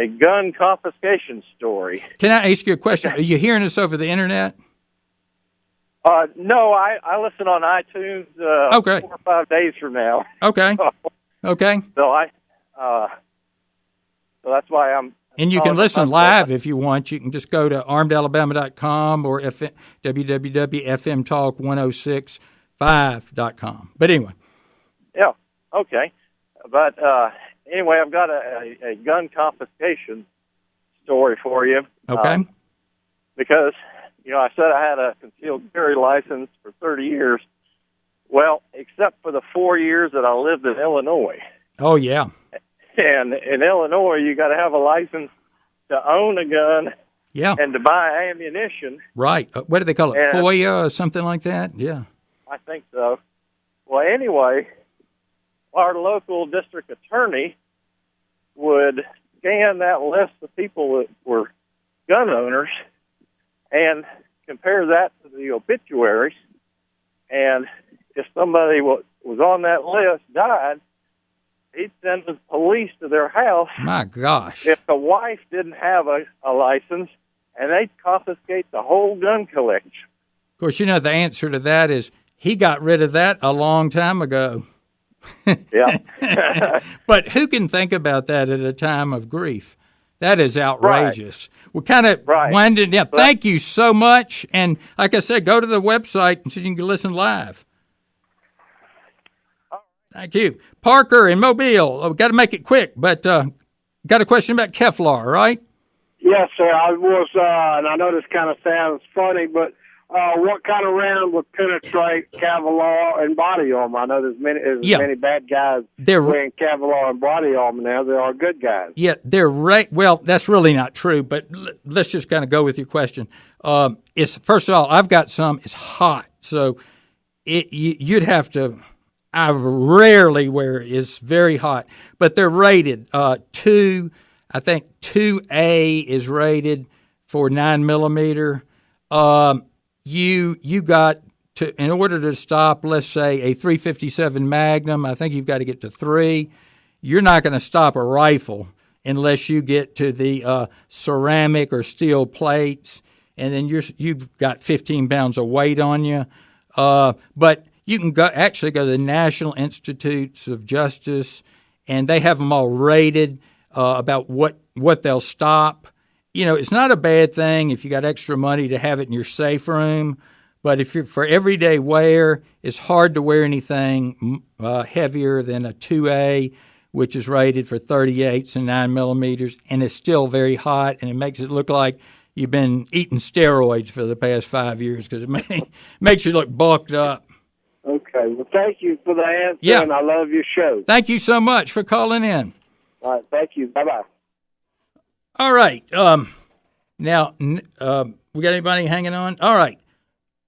gun confiscation story. Can I ask you a question? Are you hearing us over the internet? No, I listen on iTunes 4 or 5 days from now. Okay. Okay. So so that's why I'm. And you can listen live if you want. You can just go to armedalabama.com or www.fmtalk1065.com. But anyway. Yeah. Okay. But anyway, I've got a gun confiscation story for you. Okay. Because, you know, I said I had a concealed carry license for 30 years. Well, except for the 4 years that I lived in Illinois. Oh, yeah. And in Illinois, you got to have a license to own a gun and to buy ammunition. Right. What do they call it? And FOIA or something like that? Yeah. I think so. Well, anyway, our local district attorney would scan that list of people that were gun owners and compare that to the obituaries. And if somebody was on that list, died, he'd send the police to their house. My gosh. If the wife didn't have a license, and they'd confiscate the whole gun collection. Of course, you know, the answer to that is he got rid of that a long time ago. Yeah. But who can think about that at a time of grief? That is outrageous. Right. We're kind of winding down. Thank you so much. And like I said, go to the website so you can listen live. Thank you. Parker in Mobile. We've got to make it quick, but got a question about Kevlar, right? Yes, sir. I was, and I know this kind of sounds funny, but what kind of round would penetrate Kevlar and body armor? I know there's many bad guys wearing Kevlar and body armor now. There are good guys. Yeah, they're right. Well, that's really not true, but let's just kind of go with your question. It's first of all, I've got some. It's hot, so you'd have to. I rarely wear it. It's very hot. But they're rated 2. I think 2A is rated for 9mm. You got to, in order to stop, let's say, a .357 Magnum, I think you've got to get to 3. You're not going to stop a rifle unless you get to the ceramic or steel plates, and then you've got 15 pounds of weight on you. But you can go to the National Institutes of Justice, and they have them all rated about what they'll stop. It's not a bad thing if you got extra money to have it in your safe room, but if you're for everyday wear, it's hard to wear anything heavier than a 2A, which is rated for 38s and 9mm, and it's still very hot, and it makes it look like you've been eating steroids for the past 5 years because it makes you look bulked up. Okay. Well, thank you for the answer, and I love your show. Thank you so much for calling in. All right. Thank you. Bye-bye. All right. Now, we got anybody hanging on? All right.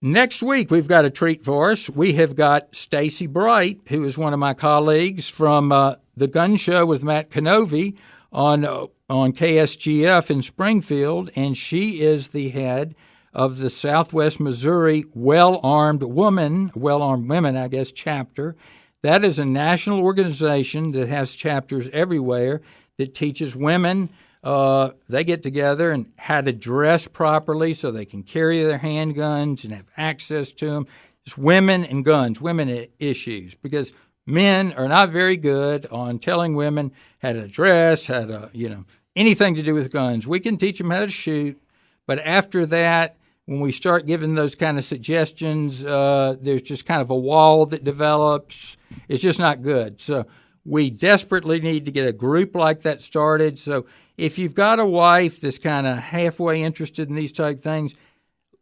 Next week, we've got a treat for us. We have got Stacy Bright, who is one of my colleagues from The Gun Show with Matt Canovey on KSGF in Springfield, and she is the head of the Southwest Missouri Well-Armed Women, I guess, chapter. That is a national organization that has chapters everywhere that teaches women. They get together and how to dress properly so they can carry their handguns and have access to them. It's women and guns, women issues, because men are not very good on telling women how to dress, how to, anything to do with guns. We can teach them how to shoot, but after that, when we start giving those kind of suggestions, there's just kind of a wall that develops. It's just not good. So we desperately need to get a group like that started. So if you've got a wife that's kind of halfway interested in these type things,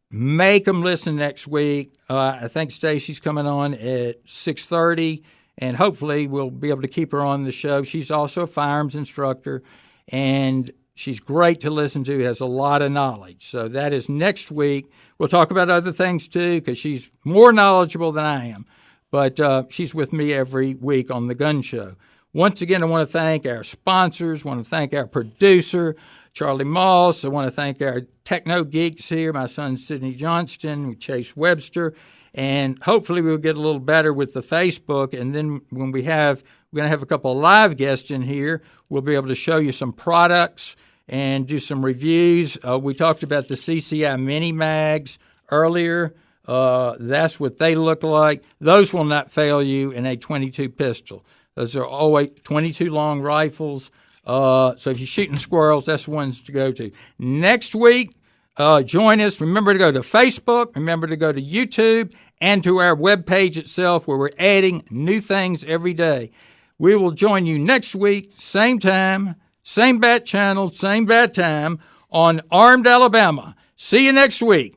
make them listen next week. I think Stacy's coming on at 6:30, and hopefully we'll be able to keep her on the show. She's also a firearms instructor, and she's great to listen to, has a lot of knowledge. So that is next week. We'll talk about other things, too, because she's more knowledgeable than I am. But she's with me every week on The Gun Show. Once again, I want to thank our sponsors. I want to thank our producer, Charlie Moss. I want to thank our techno geeks here, my son Sidney Johnston, Chase Webster. And hopefully we'll get a little better with the Facebook. And then when we're going to have a couple of live guests in here, we'll be able to show you some products and do some reviews. We talked about the CCI mini mags earlier. That's what they look like. Those will not fail you in a .22 pistol. Those are always 22 long rifles. So if you're shooting squirrels, that's the ones to go to. Next week, join us. Remember to go to Facebook. Remember to go to YouTube and to our webpage itself, where we're adding new things every day. We will join you next week, same time, same bat channel, same bat time on Armed Alabama. See you next week.